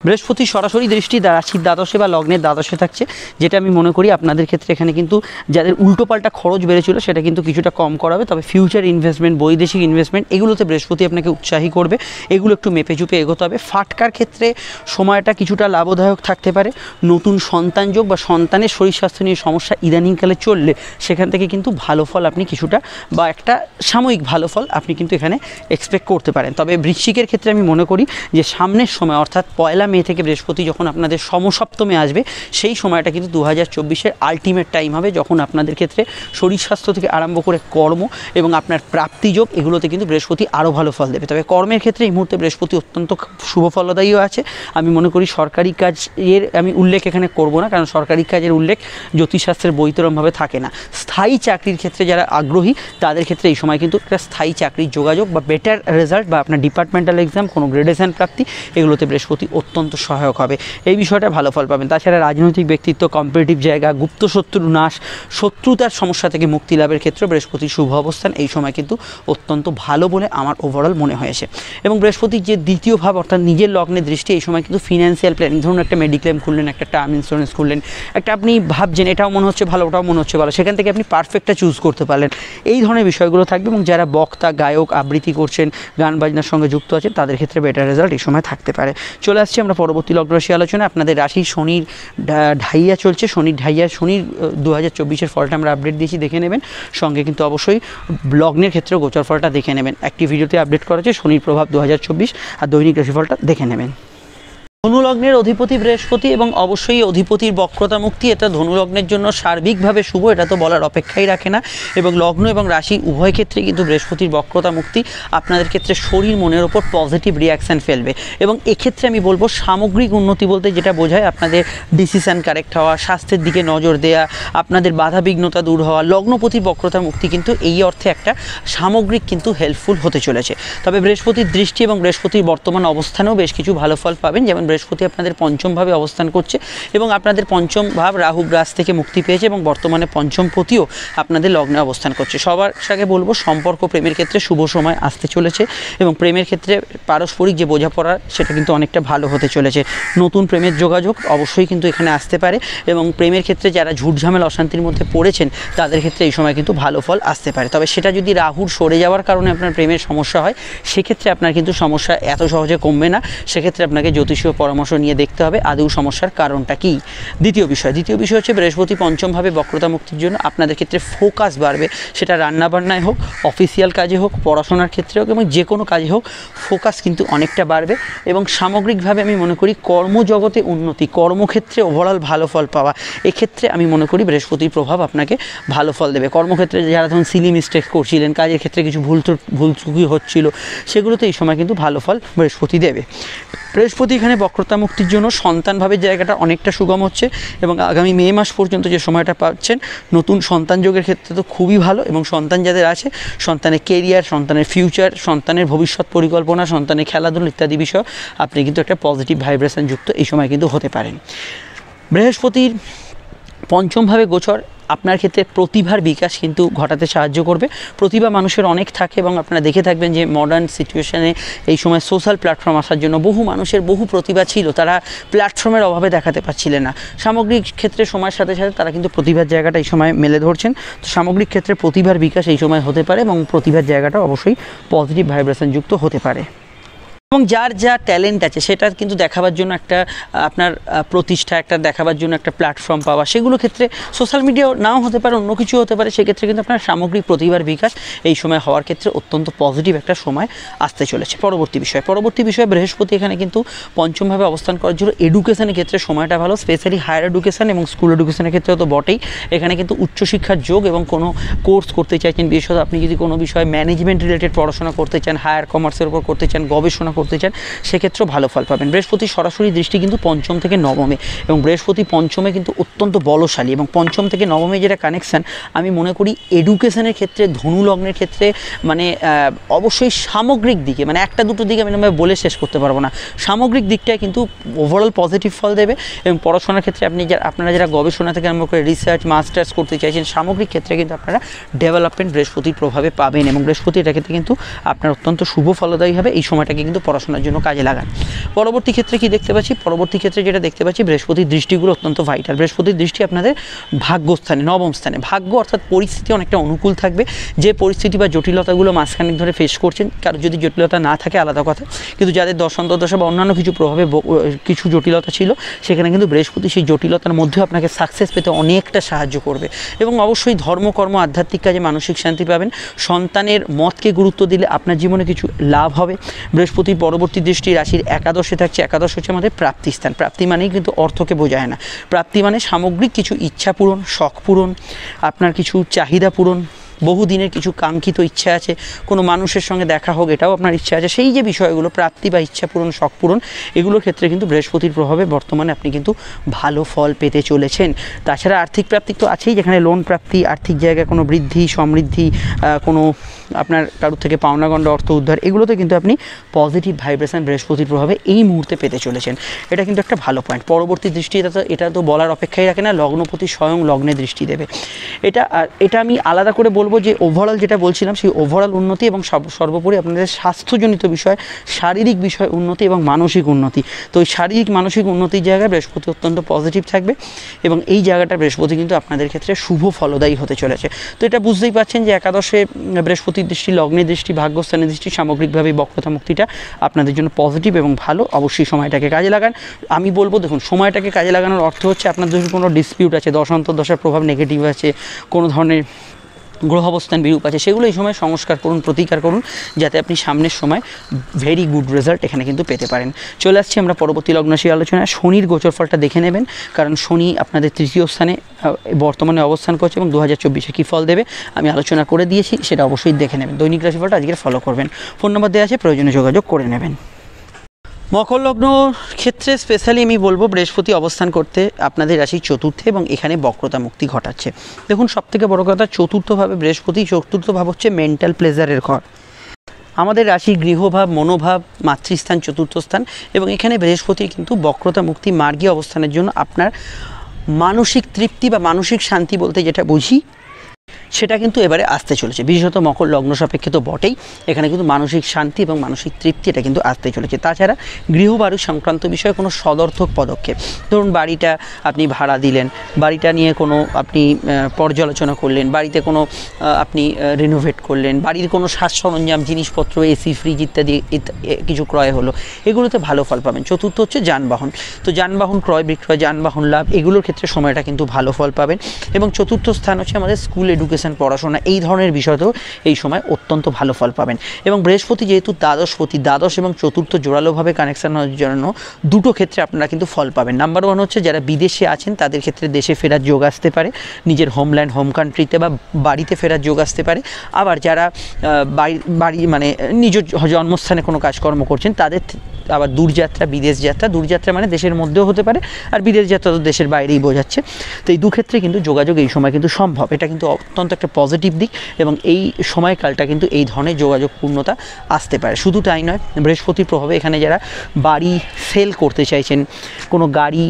বৃহস্পতি সরাসরি দৃষ্টি রাশির দ্বাদশে বা লগ্নের দ্বাদশে থাকছে, যেটা আমি মনে করি আপনাদের ক্ষেত্রে এখানে কিন্তু যাদের উল্টোপাল্টা খরচ বেড়েছিল সেটা কিন্তু কিছুটা কম করাবে। তবে ফিউচার ইনভেস্টমেন্ট, বৈদেশিক ইনভেস্টমেন্ট, এগুলোতে বৃহস্পতি আপনাকে উৎসাহী করবে, এগুলো একটু মেপে চুপে এগোতে হবে। ফাটকার ক্ষেত্রে সময়টা কিছুটা লাভদায়ক থাকতে পারে। নতুন সন্তান যোগ বা সন্তানের শরীর স্বাস্থ্য নিয়ে সমস্যা ইদানিংকালে চললে সেখান থেকে কিন্তু ভালো ফল আপনি কিছুটা বা একটা সাময়িক ভালো ফল আপনি কিন্তু এখানে এক্সপেক্ট করতে পারেন। তবে বৃশ্চিকের ক্ষেত্রে আমি মনে করি যে সামনের সময় অর্থাৎ 1 মে থেকে বৃহস্পতি যখন আপনাদের সমসপ্তমে আসবে, সেই সময়টা কিন্তু 2024-এর আলটিমেট টাইম হবে, যখন আপনাদের ক্ষেত্রে শরীর স্বাস্থ্য থেকে আরম্ভ করে কর্ম এবং আপনার প্রাপ্তিযোগ এগুলোতে কিন্তু বৃহস্পতি আরও ভালো ফল দেবে। তবে কর্মের ক্ষেত্রে এই মুহূর্তে বৃহস্পতি অত্যন্ত শুভ ফলদায়ীও আছে। আমি মনে করি সরকারি কাজের আমি উল্লেখ এখানে করব না, কারণ সরকারি কাজের উল্লেখ জ্যোতিষশাস্ত্রের বৈতরমভাবে থাকে না। স্থায়ী চাকরির ক্ষেত্রে যারা আগ্রহী তাদের ক্ষেত্রে এই সময় কিন্তু একটা স্থায়ী চাকরির যোগাযোগ বা বেটার রেজাল্ট বা আপনার ডিপার্টমেন্টাল এক্সাম, কোনো গ্রেডেশন প্রাপ্তি, এগুলোতে বৃহস্পতি অত্যন্ত অত্যন্ত সহায়ক হবে, এই বিষয়টা ভালো ফল পাবেন। তাছাড়া রাজনৈতিক ব্যক্তিত্ব, কম্পিটিটিভ জায়গা, গুপ্ত শত্রু নাশ, শত্রুতার সমস্যা থেকে মুক্তি লাভের ক্ষেত্রে বৃহস্পতির শুভ অবস্থান এই সময় কিন্তু অত্যন্ত ভালো বলে আমার ওভারঅল মনে হয়েছে। এবং বৃহস্পতির যে দ্বিতীয় ভাব অর্থাৎ নিজের লগ্নের দৃষ্টি এই সময় কিন্তু ফিনান্সিয়াল প্ল্যানিং, ধরুন একটা মেডিক্লেম খুললেন, একটা টার্ম ইন্স্যুরেন্স খুললেন, একটা আপনি ভাবছেন এটাও মনে হচ্ছে ভালো ওটাও মনে হচ্ছে ভালো, সেখান থেকে আপনি পারফেক্টটা চুজ করতে পারলেন, এই ধরনের বিষয়গুলো থাকবে। এবং যারা বক্তা, গায়ক, আবৃত্তি করছেন, গান বাজনার সঙ্গে যুক্ত আছেন তাদের ক্ষেত্রে বেটার রেজাল্ট এই সময় থাকতে পারে। চলে আসছি আমরা পরবর্তী লগ্ন রাশি আলোচনা। আপনাদের রাশি শনির ঢাইয়া চলছে, শনির 2024-এর ফলটা আমরা আপডেট দিয়েছি, দেখে নেবেন। সঙ্গে কিন্তু অবশ্যই লগ্নের ক্ষেত্রেও গোচর ফলটা দেখে নেবেন। একটি ভিডিওতে আপডেট করা হচ্ছে শনির প্রভাব 2024 আর দৈনিক রাশিফলটা দেখে নেবেন। ধনুলগ্নের অধিপতি বৃহস্পতি এবং অবশ্যই অধিপতির বক্রতা মুক্তি, এটা ধনুলগ্নের জন্য সার্বিকভাবে শুভ, এটা তো বলার অপেক্ষাই রাখে না। এবং লগ্ন এবং রাশি উভয় ক্ষেত্রে কিন্তু বৃহস্পতির বক্রতা মুক্তি আপনাদের ক্ষেত্রে শরীর মনের ওপর পজিটিভ রিয়াকশান ফেলবে। এবং এক্ষেত্রে আমি বলবো সামগ্রিক উন্নতি বলতে যেটা বোঝায় আপনাদের ডিসিশান কারেক্ট হওয়া, স্বাস্থ্যের দিকে নজর দেওয়া, আপনাদের বাধাবিঘ্নতা দূর হওয়া, লগ্নপতির বক্রতা মুক্তি কিন্তু এই অর্থে একটা সামগ্রিক কিন্তু হেল্পফুল হতে চলেছে। তবে বৃহস্পতির দৃষ্টি এবং বৃহস্পতির বর্তমান অবস্থানেও বেশ কিছু ভালো ফল পাবেন। যেমন বৃহস্পতি আপনাদের পঞ্চমভাবে অবস্থান করছে এবং আপনাদের পঞ্চম ভাব রাহু গ্রাস থেকে মুক্তি পেয়েছে এবং বর্তমানে পঞ্চমপতিও আপনাদের লগ্নে অবস্থান করছে। সবার আগে বলবো সম্পর্ক প্রেমের ক্ষেত্রে শুভ সময় আসতে চলেছে এবং প্রেমের ক্ষেত্রে পারস্পরিক যে বোঝাপড়া সেটা কিন্তু অনেকটা ভালো হতে চলেছে। নতুন প্রেমের যোগাযোগ অবশ্যই কিন্তু এখানে আসতে পারে এবং প্রেমের ক্ষেত্রে যারা ঝুটঝামেলা অশান্তির মধ্যে পড়েছেন তাদের ক্ষেত্রে এই সময় কিন্তু ভালো ফল আসতে পারে। তবে সেটা যদি রাহুর সরে যাওয়ার কারণে আপনার প্রেমের সমস্যা হয় সেক্ষেত্রে আপনার কিন্তু সমস্যা এত সহজে কমবে না, সেক্ষেত্রে আপনাকে জ্যোতিষীয় পরামর্শ নিয়ে দেখতে হবে আদৌ সমস্যার কারণটা কি। দ্বিতীয় বিষয় হচ্ছে বৃহস্পতি পঞ্চমভাবে বক্রতা মুক্তির জন্য আপনাদের ক্ষেত্রে ফোকাস বাড়বে, সেটা রান্নাবান্নায় হোক, অফিসিয়াল কাজে হোক, পড়াশোনার ক্ষেত্রে হোক এবং যে কোনো কাজে হোক, ফোকাস কিন্তু অনেকটা বাড়বে। এবং সামগ্রিকভাবে আমি মনে করি কর্মজগতে উন্নতি, কর্মক্ষেত্রে ওভারঅল ভালো ফল পাওয়া, এক্ষেত্রে আমি মনে করি বৃহস্পতির প্রভাব আপনাকে ভালো ফল দেবে। কর্মক্ষেত্রে যারা ধরুন সিলি মিস্টেক করছিলেন, কাজের ক্ষেত্রে কিছু ভুল ত্রুটি হচ্ছিল, সেগুলোতে এই সময় কিন্তু ভালো ফল বৃহস্পতি দেবে। বৃহস্পতি এখানে বক্রতা মুক্তির জন্য সন্তানভাবের জায়গাটা অনেকটা সুগম হচ্ছে এবং আগামী মে মাস পর্যন্ত যে সময়টা পাচ্ছেন নতুন সন্তান যোগের ক্ষেত্রে তো খুবই ভালো। এবং সন্তান যাদের আছে, সন্তানের কেরিয়ার, সন্তানের ফিউচার, সন্তানের ভবিষ্যৎ পরিকল্পনা, সন্তানের খেলাধুলা ইত্যাদি বিষয় আপনি কিন্তু একটা পজিটিভ ভাইব্রেশন যুক্ত এই সময় কিন্তু হতে পারেন। বৃহস্পতির পঞ্চমভাবে গোচর আপনার ক্ষেত্রে প্রতিভার বিকাশ কিন্তু ঘটাতে সাহায্য করবে। প্রতিভা মানুষের অনেক থাকে এবং আপনারা দেখে থাকবেন যে মডার্ন সিচুয়েশানে এই সময় সোশ্যাল প্ল্যাটফর্ম আসার জন্য বহু মানুষের বহু প্রতিভা ছিল, তারা প্ল্যাটফর্মের অভাবে দেখাতে পারছিলেন না। সামগ্রিক ক্ষেত্রে সময়ের সাথে সাথে তারা কিন্তু প্রতিভার জায়গাটা এই সময় মেলে ধরছেন। তো সামগ্রিক ক্ষেত্রে প্রতিভার বিকাশ এই সময় হতে পারে এবং প্রতিভার জায়গাটা অবশ্যই পজিটিভ ভাইব্রেশন যুক্ত হতে পারে। এবং যার যা ট্যালেন্ট আছে সেটা কিন্তু দেখাবার জন্য একটা আপনার প্রতিষ্ঠা, একটা দেখাবার জন্য একটা প্ল্যাটফর্ম পাওয়া, সেগুলো ক্ষেত্রে সোশ্যাল মিডিয়া নাও হতে পারে, অন্য কিছু হতে পারে, সেক্ষেত্রে কিন্তু আপনার সামগ্রিক প্রতিভার বিকাশ এই সময় হওয়ার ক্ষেত্রে অত্যন্ত পজিটিভ একটা সময় আসতে চলেছে। পরবর্তী বিষয় বৃহস্পতি এখানে কিন্তু পঞ্চমভাবে অবস্থান করার জন্য এডুকেশনের ক্ষেত্রে সময়টা ভালো, স্পেশালি হায়ার এডুকেশন এবং স্কুল এডুকেশনের ক্ষেত্রেও তো বটেই। এখানে কিন্তু উচ্চশিক্ষার যোগ এবং কোনো কোর্স করতে চাইছেন, বিশেষত আপনি যদি কোনো বিষয়ে ম্যানেজমেন্ট রিলেটেড পড়াশোনা করতে চান, হায়ার কমার্সের উপর করতে চান, গবেষণা করতে চান, সেক্ষেত্রেও ভালো ফল পাবেন। বৃহস্পতি সরাসরি দৃষ্টি কিন্তু পঞ্চম থেকে নবমে এবং বৃহস্পতি পঞ্চমে কিন্তু অত্যন্ত বলশালী এবং পঞ্চম থেকে নবমে যেটা কানেকশান আমি মনে করি এডুকেশনের ক্ষেত্রে, ধনুলগ্নের ক্ষেত্রে মানে অবশ্যই সামগ্রিক দিকে, মানে একটা দুটো দিকে আমি বলে শেষ করতে পারবো না, সামগ্রিক দিকটায় কিন্তু ওভারঅল পজিটিভ ফল দেবে। এবং পড়াশোনার ক্ষেত্রে আপনারা যারা গবেষণা থেকে আরম্ভ করে রিসার্চ, মাস্টার্স করতে চাইছেন, সামগ্রিক ক্ষেত্রে কিন্তু আপনারা ডেভেলপমেন্ট বৃহস্পতির প্রভাবে পাবেন এবং বৃহস্পতি এটা ক্ষেত্রে কিন্তু আপনার অত্যন্ত শুভ ফলদায়ী হবে। এই সময়টাকে কিন্তু পড়াশোনার জন্য কাজে লাগান। পরবর্তী ক্ষেত্রে কি দেখতে পাচ্ছি? পরবর্তী ক্ষেত্রে যেটা দেখতে পাচ্ছি বৃহস্পতির দৃষ্টিগুলো অত্যন্ত ভাইটাল। বৃহস্পতির দৃষ্টি আপনাদের ভাগ্যস্থানে, নবম স্থানে। ভাগ্য অর্থাৎ পরিস্থিতি অনেকটা অনুকূল থাকবে। যে পরিস্থিতি বা জটিলতাগুলো মাসখানেক ধরে ফেস করছেন, কারো যদি জটিলতা না থাকে আলাদা কথা, কিন্তু যাদের দশা বা অন্যান্য কিছু প্রভাবে কিছু জটিলতা ছিল, সেখানে কিন্তু বৃহস্পতি সেই জটিলতার মধ্যেও আপনাকে সাকসেস পেতে অনেকটা সাহায্য করবে। এবং অবশ্যই ধর্মকর্ম, আধ্যাত্মিক কাজে মানসিক শান্তি পাবেন। সন্তানের মতকে গুরুত্ব দিলে আপনার জীবনে কিছু লাভ হবে। বৃহস্পতির পরবর্তী দৃষ্টি রাশির একাদশে থাকছে। একাদশ হচ্ছে আমাদের প্রাপ্তি স্থান। প্রাপ্তি মানেই কিন্তু অর্থকে বোঝায় না, প্রাপ্তি মানে সামগ্রিক কিছু ইচ্ছা পূরণ, শখ পূরণ, আপনার কিছু চাহিদা পূরণ, বহুদিনের কিছু কাঙ্ক্ষিত ইচ্ছা আছে, কোনো মানুষের সঙ্গে দেখা হোক, এটাও আপনার ইচ্ছা আছে, সেই যে বিষয়গুলো প্রাপ্তি বা ইচ্ছা পূরণ, শখ পূরণ, এগুলোর ক্ষেত্রে কিন্তু বৃহস্পতির প্রভাবে বর্তমানে আপনি কিন্তু ভালো ফল পেতে চলেছেন। তাছাড়া আর্থিক প্রাপ্তি তো আছেই, যেখানে লোন প্রাপ্তি, আর্থিক জায়গায় কোনো বৃদ্ধি, সমৃদ্ধি, কোনো আপনার কারোর থেকে পাওনাগণ্ড অর্থ উদ্ধার, এগুলোতে কিন্তু আপনি পজিটিভ ভাইব্রেশন বৃহস্পতির প্রভাবে এই মুহূর্তে পেতে চলেছেন। এটা কিন্তু একটা ভালো পয়েন্ট। পরবর্তী দৃষ্টি এটা তো বলার অপেক্ষাই রাখে না, লগ্নপতি স্বয়ং লগ্নে দৃষ্টি দেবে। এটা আমি আলাদা করে বলবো যে ওভারঅল যেটা বলছিলাম, সেই ওভারঅল উন্নতি এবং সর্বোপরি আপনাদের স্বাস্থ্যজনিত বিষয়, শারীরিক বিষয় উন্নতি এবং মানসিক উন্নতি। তো ওই শারীরিক মানসিক উন্নতির জায়গায় বৃহস্পতি অত্যন্ত পজিটিভ থাকবে এবং এই জায়গাটা বৃহস্পতি কিন্তু আপনাদের ক্ষেত্রে শুভ ফলদায়ী হতে চলেছে। তো এটা বুঝতেই পারছেন যে একাদশে বৃহস্পতির দৃষ্টি, লগ্নের দৃষ্টি, ভাগ্যস্থানের দৃষ্টি, সামগ্রিকভাবে বক্রতা মুক্তিটা আপনাদের জন্য পজিটিভ এবং ভালো। অবশ্যই সময়টাকে কাজে লাগান। আমি বলবো দেখুন, সময়টাকে কাজে লাগানোর অর্থ হচ্ছে আপনার যদি কোনো ডিসপিউট আছে, দশার প্রভাব নেগেটিভ আছে, কোনো ধরনের গ্রহ অবস্থান বিরূপ আছে, সেগুলো এই সময় সংস্কার করুন, প্রতিকার করুন, যাতে আপনি সামনের সময় ভেরি গুড রেজাল্ট এখানে কিন্তু পেতে পারেন। চলে আসছি আমরা পরবর্তী লগ্নরাশি আলোচনায়। শনির গোচর ফলটা দেখে নেবেন, কারণ শনি আপনাদের তৃতীয় স্থানে বর্তমানে অবস্থান করছে এবং 2024-এ কী ফল দেবে আমি আলোচনা করে দিয়েছি, সেটা অবশ্যই দেখে নেবেন। দৈনিক রাশিফলটা আজকে ফলো করবেন। ফোন নম্বর দেওয়া আছে, প্রয়োজনে যোগাযোগ করে নেবেন। মকর লগ্ন ক্ষেত্রে স্পেশালি আমি বলবো বৃহস্পতি অবস্থান করতে আপনাদের রাশির চতুর্থে এবং এখানে বক্রতা মুক্তি ঘটাচ্ছে। দেখুন, সবথেকে বড় কথা, চতুর্থভাবে বৃহস্পতি, চতুর্থ ভাব হচ্ছে মেন্টাল প্লেজারের ঘর। আমাদের রাশির গৃহভাব, মনোভাব, মাতৃস্থান, চতুর্থ স্থান, এবং এখানে বৃহস্পতির কিন্তু বক্রতা মুক্তি মার্গীয় অবস্থানের জন্য আপনার মানসিক তৃপ্তি বা মানসিক শান্তি বলতে যেটা বুঝি, সেটা কিন্তু এবারে আসতে চলেছে। বিশেষত মকর লগ্ন সাপেক্ষে তো বটেই, এখানে কিন্তু মানসিক শান্তি এবং মানসিক তৃপ্তি এটা কিন্তু আসতে চলেছে। তাছাড়া গৃহবাড়ি সংক্রান্ত বিষয়ে কোনো সদর্থক পদক্ষেপ, ধরুন বাড়িটা আপনি ভাড়া দিলেন, বাড়িটা নিয়ে কোনো আপনি পর্যালোচনা করলেন, বাড়িতে কোনো আপনি রিনোভেট করলেন, বাড়ির কোনো সাজ সরঞ্জাম, জিনিসপত্র, এসি, ফ্রিজ ইত্যাদি কিছু ক্রয় হলো, এগুলোতে ভালো ফল পাবেন। চতুর্থ হচ্ছে যানবাহন, তো যানবাহন ক্রয় বিক্রয়, যানবাহন লাভ, এগুলোর ক্ষেত্রে সময়টা কিন্তু ভালো ফল পাবেন। এবং চতুর্থ স্থান হচ্ছে আমাদের স্কুল এডুকেশন, পড়াশোনা, এই ধরনের বিষয়তেও এই সময় অত্যন্ত ভালো ফল পাবেন। এবং বৃহস্পতি যেহেতু দ্বাদশপতি, দ্বাদশ এবং চতুর্থ জোরালোভাবে কানেকশন হওয়ার জন্য দুটো ক্ষেত্রে আপনারা কিন্তু ফল পাবেন। নাম্বার ওয়ান হচ্ছে যারা বিদেশে আছেন তাদের ক্ষেত্রে দেশে ফেরার যোগ আসতে পারে, নিজের হোমল্যান্ড, হোম কান্ট্রিতে বা বাড়িতে ফেরার যোগ আসতে পারে। আবার যারা বাড়ি মানে নিজ জন্মস্থানে কোনো কাজকর্ম করছেন তাদের আবার দূরযাত্রা, বিদেশ যাত্রা, দূরযাত্রা মানে দেশের মধ্যেও হতে পারে, আর বিদেশ যাত্রা তো দেশের বাইরেই বোঝাচ্ছে। তো এই দুক্ষেত্রে কিন্তু যোগাযোগ এই সময় কিন্তু সম্ভব, এটা কিন্তু অত্যন্ত একটা পজিটিভ দিক এবং এই সময়কালটা কিন্তু এই ধরনের যোগাযোগ পূর্ণতা আসতে পারে। শুধু তাই নয়, বৃহস্পতির প্রভাবে এখানে যারা বাড়ি সেল করতে চাইছেন, কোনো গাড়ি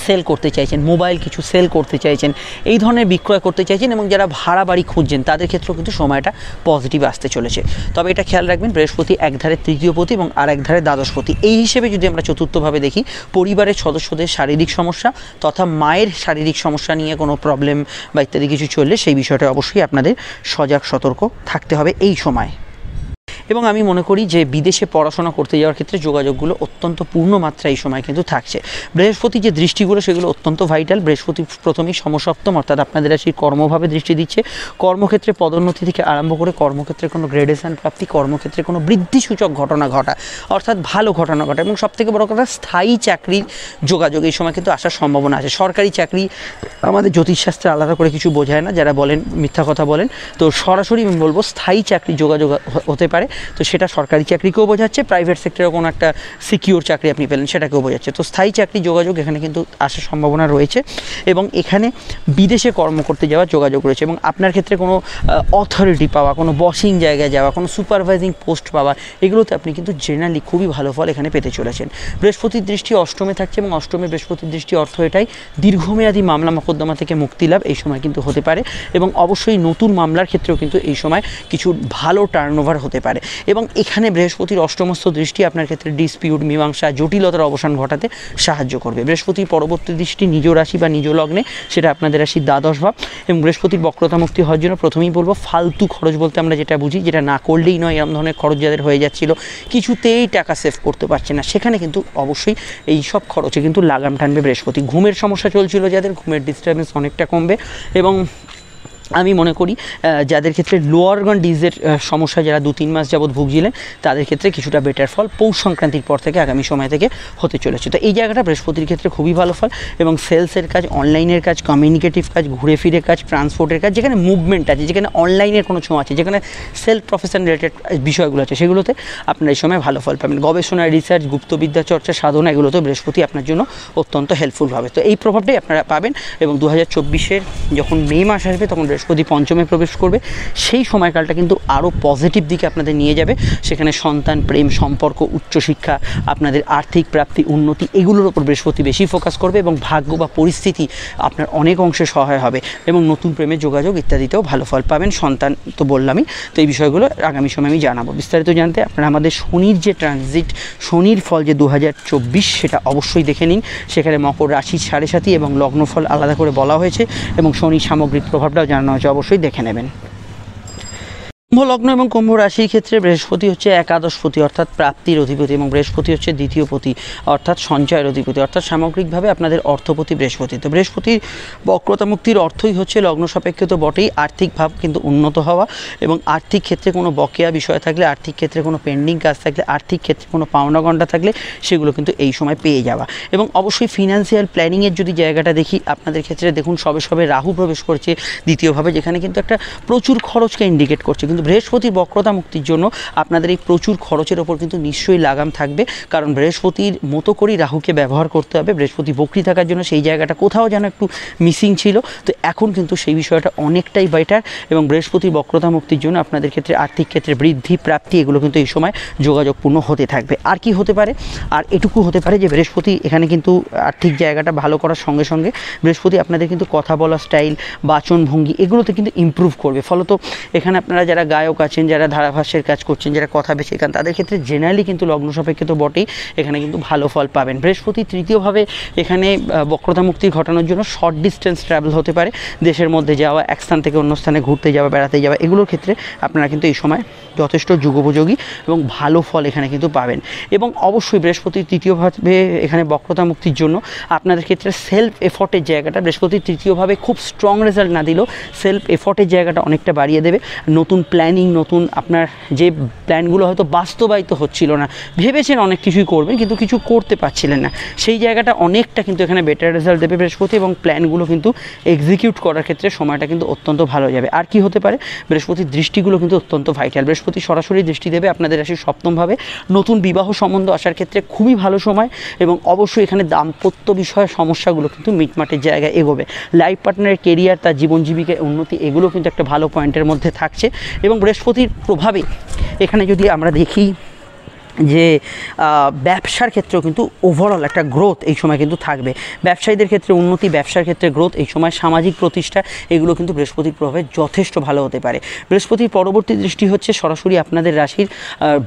সেল করতে চাইছেন, মোবাইল কিছু সেল করতে চাইছেন, এই ধরনের বিক্রয় করতে চাইছেন এবং যারা ভাড়া বাড়ি খুঁজছেন তাদের ক্ষেত্রেও কিন্তু সময়টা পজিটিভ আসতে চলেছে। তবে এটা খেয়াল রাখবেন, বৃহস্পতি একধারে তৃতীয়পতি এবং আর একধারে দ্বাদশপতি। এই হিসেবে যদি আমরা চতুর্থভাবে দেখি, পরিবারের সদস্যদের শারীরিক সমস্যা তথা মায়ের শারীরিক সমস্যা নিয়ে কোনো প্রবলেম বা ইত্যাদি কিছু চললে সেই বিষয়টা অবশ্যই আপনাদের সজাগ সতর্ক থাকতে হবে এই সময়। এবং আমি মনে করি যে বিদেশে পড়াশোনা করতে যাওয়ার ক্ষেত্রে যোগাযোগগুলো অত্যন্ত পূর্ণ মাত্রায় এই সময় কিন্তু থাকছে। বৃহস্পতি যে দৃষ্টিগুলো সেগুলো অত্যন্ত ভাইটাল। বৃহস্পতি প্রথমেই সমসপ্তম, অর্থাৎ আপনাদের রাশির কর্মভাবে দৃষ্টি দিচ্ছে। কর্মক্ষেত্রে পদোন্নতি থেকে আরম্ভ করে কর্মক্ষেত্রে কোনো গ্রেডেশন প্রাপ্তি, কর্মক্ষেত্রে কোনো বৃদ্ধিসূচক ঘটনা ঘটা, অর্থাৎ ভালো ঘটনা ঘটা। এবং সবথেকে বড় কথা, স্থায়ী চাকরির যোগাযোগ এই সময় কিন্তু আসার সম্ভাবনা আছে। সরকারি চাকরি আমাদের জ্যোতিষশাস্ত্রে আলাদা করে কিছু বোঝায় না, যারা বলেন মিথ্যা কথা বলেন, তো সরাসরি আমি বলবো স্থায়ী চাকরি যোগাযোগ হতে পারে। তো সেটা সরকারি চাকরিকেও বোঝাচ্ছে, প্রাইভেট সেক্টরে কোনো একটা সিকিউর চাকরি আপনি পেলেন সেটাকেও বোঝাচ্ছে। তো স্থায়ী চাকরি যোগাযোগ এখানে কিন্তু আসার সম্ভাবনা রয়েছে এবং এখানে বিদেশে কর্ম করতে যাওয়ার যোগাযোগ রয়েছে। এবং আপনার ক্ষেত্রে কোনো অথরিটি পাওয়া, কোনো বসিং জায়গায় যাওয়া, কোনো সুপারভাইজিং পোস্ট পাওয়া, এগুলোতে আপনি কিন্তু জেনারেলি খুবই ভালো ফল এখানে পেতে চলেছেন। বৃহস্পতির দৃষ্টি অষ্টমে থাকছে এবং অষ্টমে বৃহস্পতির দৃষ্টি অর্থ এটাই দীর্ঘমেয়াদী মামলা মোকদ্দমা থেকে মুক্তি লাভ এই সময় কিন্তু হতে পারে। এবং অবশ্যই নতুন মামলার ক্ষেত্রেও কিন্তু এই সময় কিছু ভালো টার্নওভার হতে পারে। এবং এখানে বৃহস্পতির অষ্টমস্থ দৃষ্টি আপনার ক্ষেত্রে ডিসপিউট, মীমাংসা, জটিলতার অবসান ঘটাতে সাহায্য করবে। বৃহস্পতির পরবর্তী দৃষ্টি নিজ রাশি বা নিজ লগ্নে, সেটা আপনাদের রাশির দ্বাদশ ভাব। এবং বৃহস্পতির বক্রতা মুক্তি হওয়ার জন্য প্রথমেই বলবো, ফালতু খরচ বলতে আমরা যেটা বুঝি, যেটা না করলেই নয়, এরকম ধরনের খরচ যাদের হয়ে যাচ্ছিল, কিছুতেই টাকা সেভ করতে পারছে না, সেখানে কিন্তু অবশ্যই এই সব খরচে কিন্তু লাগাম টানবে বৃহস্পতি। ঘুমের সমস্যা চলছিল যাদের, ঘুমের ডিস্টার্বেন্স অনেকটা কমবে এবং আমি মনে করি যাদের ক্ষেত্রে লোয়ার অর্গান ডিজিজের সমস্যা যারা 2-3 মাস যাবৎ ভুগছিলেন তাদের ক্ষেত্রে কিছুটা বেটার ফল পৌষ সংক্রান্তির পর থেকে আগামী সময় থেকে হতে চলেছে। তো এই জায়গাটা বৃহস্পতির ক্ষেত্রে খুবই ভালো ফল এবং সেলসের কাজ, অনলাইনের কাজ, কমিউনিকেটিভ কাজ, ঘুরে ফিরে কাজ, ট্রান্সপোর্টের কাজ, যেখানে মুভমেন্ট আছে, যেখানে অনলাইনের কোনো ছোঁয়া আছে, যেখানে সেলফ প্রফেশন রিলেটেড বিষয়গুলো আছে, সেগুলোতে আপনারা এই সময় ভালো ফল পাবেন। গবেষণা, রিসার্চ, গুপ্তবিদ্যা চর্চা, সাধনা, এগুলোতে বৃহস্পতি আপনার জন্য অত্যন্ত হেল্পফুল হবে। তো এই প্রভাবটাই আপনারা পাবেন এবং 2024-এর যখন মে মাস আসবে তখন বৃহস্পতি পঞ্চমে প্রবেশ করবে। সেই সময়কালটা কিন্তু আরও পজিটিভ দিকে আপনাদের নিয়ে যাবে। সেখানে সন্তান, প্রেম, সম্পর্ক, উচ্চশিক্ষা, আপনাদের আর্থিক প্রাপ্তি, উন্নতি, এগুলোর ওপর বৃহস্পতি বেশি ফোকাস করবে এবং ভাগ্য বা পরিস্থিতি আপনার অনেক অংশে সহায় হবে এবং নতুন প্রেমের যোগাযোগ ইত্যাদিতেও ভালো ফল পাবেন। সন্তান তো বললামই। তো এই বিষয়গুলো আগামী সময় আমি জানাবো। বিস্তারিত জানতে আপনারা আমাদের শনির যে ট্রানজিট, শনির ফল যে 2024, সেটা অবশ্যই দেখে নিন। সেখানে মকর রাশির 7.5 এবং লগ্নফল আলাদা করে বলা হয়েছে এবং শনির সামগ্রিক প্রভাবটাও জানানো হয়েছে, অবশ্যই দেখে নেবেন। কুম্ভ লগ্ন এবং কুম্ভ রাশির ক্ষেত্রে বৃহস্পতি হচ্ছে একাদশপতি অর্থাৎ প্রাপ্তির অধিপতি এবং বৃহস্পতি হচ্ছে দ্বিতীয়পতি অর্থাৎ সঞ্চয়ের অধিপতি, অর্থাৎ সামগ্রিকভাবে আপনাদের অর্থপতি বৃহস্পতি। তো বৃহস্পতির বক্রতা মুক্তির অর্থই হচ্ছে লগ্ন সাপেক্ষ তো বটেই, আর্থিক ভাব কিন্তু উন্নত হওয়া এবং আর্থিক ক্ষেত্রে কোনো বকেয়া বিষয় থাকলে, আর্থিক ক্ষেত্রে কোনো পেন্ডিং কাজ থাকলে, আর্থিক ক্ষেত্রে কোনো পাওনা গন্ডা থাকলে সেগুলো কিন্তু এই সময় পেয়ে যাওয়া। এবং অবশ্যই ফিনান্সিয়াল প্ল্যানিংয়ের যদি জায়গাটা দেখি আপনাদের ক্ষেত্রে, দেখুন সবে সবে রাহু প্রবেশ করছে দ্বিতীয়ভাবে, যেখানে কিন্তু একটা প্রচুর খরচকে ইন্ডিকেট করছে। কিন্তু বৃহস্পতির বক্রতা মুক্তির জন্য আপনাদের এই প্রচুর খরচের ওপর কিন্তু নিশ্চয়ই লাগাম থাকবে, কারণ বৃহস্পতির মতো করেই রাহুকে ব্যবহার করতে হবে। বৃহস্পতি বক্রি থাকার জন্য সেই জায়গাটা কোথাও যেন একটু মিসিং ছিল, তো এখন কিন্তু সেই বিষয়টা অনেকটাই বেটার এবং বৃহস্পতির বক্রতা মুক্তির জন্য আপনাদের ক্ষেত্রে আর্থিক ক্ষেত্রে বৃদ্ধি, প্রাপ্তি, এগুলো কিন্তু এই সময় যোগাযোগপূর্ণ হতে থাকবে। আর কি হতে পারে? আর এটুকু হতে পারে যে বৃহস্পতি এখানে কিন্তু আর্থিক জায়গাটা ভালো করার সঙ্গে সঙ্গে বৃহস্পতি আপনাদের কিন্তু কথা বলা স্টাইল, বাচনভঙ্গি, এগুলোতে কিন্তু ইমপ্রুভ করবে। ফলত এখানে আপনারা যারা গায়ক আছেন, যারা ধারাভাষ্যের কাজ করছেন, যারা কথা বেশি গান, তাদের ক্ষেত্রে জেনারেলি কিন্তু লগ্ন সাপেক্ষে তো বটেই, এখানে কিন্তু ভালো ফল পাবেন। বৃহস্পতি তৃতীয়ভাবে এখানে বক্রতা মুক্তি ঘটানোর জন্য শর্ট ডিস্টেন্স ট্রাভেল হতে পারে, দেশের মধ্যে যাওয়া, এক স্থান থেকে অন্য স্থানে ঘুরতে যাওয়া, বেড়াতে যাওয়া, এগুলোর ক্ষেত্রে আপনারা কিন্তু এই সময় যথেষ্ট যুগোপযোগী এবং ভালো ফল এখানে কিন্তু পাবেন। এবং অবশ্যই বৃহস্পতি তৃতীয়ভাবে এখানে বক্রতা মুক্তির জন্য আপনাদের ক্ষেত্রে সেলফ এফর্টের জায়গাটা, বৃহস্পতি তৃতীয়ভাবে খুব স্ট্রং রেজাল্ট না দিলেও সেলফ এফর্টের জায়গাটা অনেকটা বাড়িয়ে দেবে। নতুন প্ল্যানিং, নতুন আপনার যে প্ল্যানগুলো হয়তো বাস্তবায়িত হচ্ছিল না, ভেবেছেন অনেক কিছুই করবেন কিন্তু কিছু করতে পারছিলেন না, সেই জায়গাটা অনেকটা কিন্তু এখানে বেটার রেজাল্ট দেবে বৃহস্পতি এবং প্ল্যানগুলো কিন্তু এক্সিকিউট করার ক্ষেত্রে সময়টা কিন্তু অত্যন্ত ভালো যাবে। আর কি হতে পারে? বৃহস্পতির দৃষ্টিগুলো কিন্তু অত্যন্ত ভাইটাল। বৃহস্পতি সরাসরি দৃষ্টি দেবে আপনাদের রাশির সপ্তমভাবে, নতুন বিবাহ সম্বন্ধ আসার ক্ষেত্রে খুবই ভালো সময় এবং অবশ্যই এখানে দাম্পত্য বিষয়ের সমস্যাগুলো কিন্তু মিটমাটের জায়গায় এগোবে। লাইফ পার্টনারের কেরিয়ার, তার জীবন জীবিকায় উন্নতি, এগুলো কিন্তু একটা ভালো পয়েন্টের মধ্যে থাকছে। এবং বৃহস্পতির প্রভাবে এখানে যদি আমরা দেখি যে ব্যবসার ক্ষেত্রেও কিন্তু ওভারঅল একটা গ্রোথ এই সময় কিন্তু থাকবে। ব্যবসায়ীদের ক্ষেত্রে উন্নতি, ব্যবসার ক্ষেত্রে গ্রোথ, এই সময় সামাজিক প্রতিষ্ঠা, এগুলো কিন্তু বৃহস্পতির প্রভাবে যথেষ্ট ভালো হতে পারে। বৃহস্পতির পরবর্তী দৃষ্টি হচ্ছে সরাসরি আপনাদের রাশির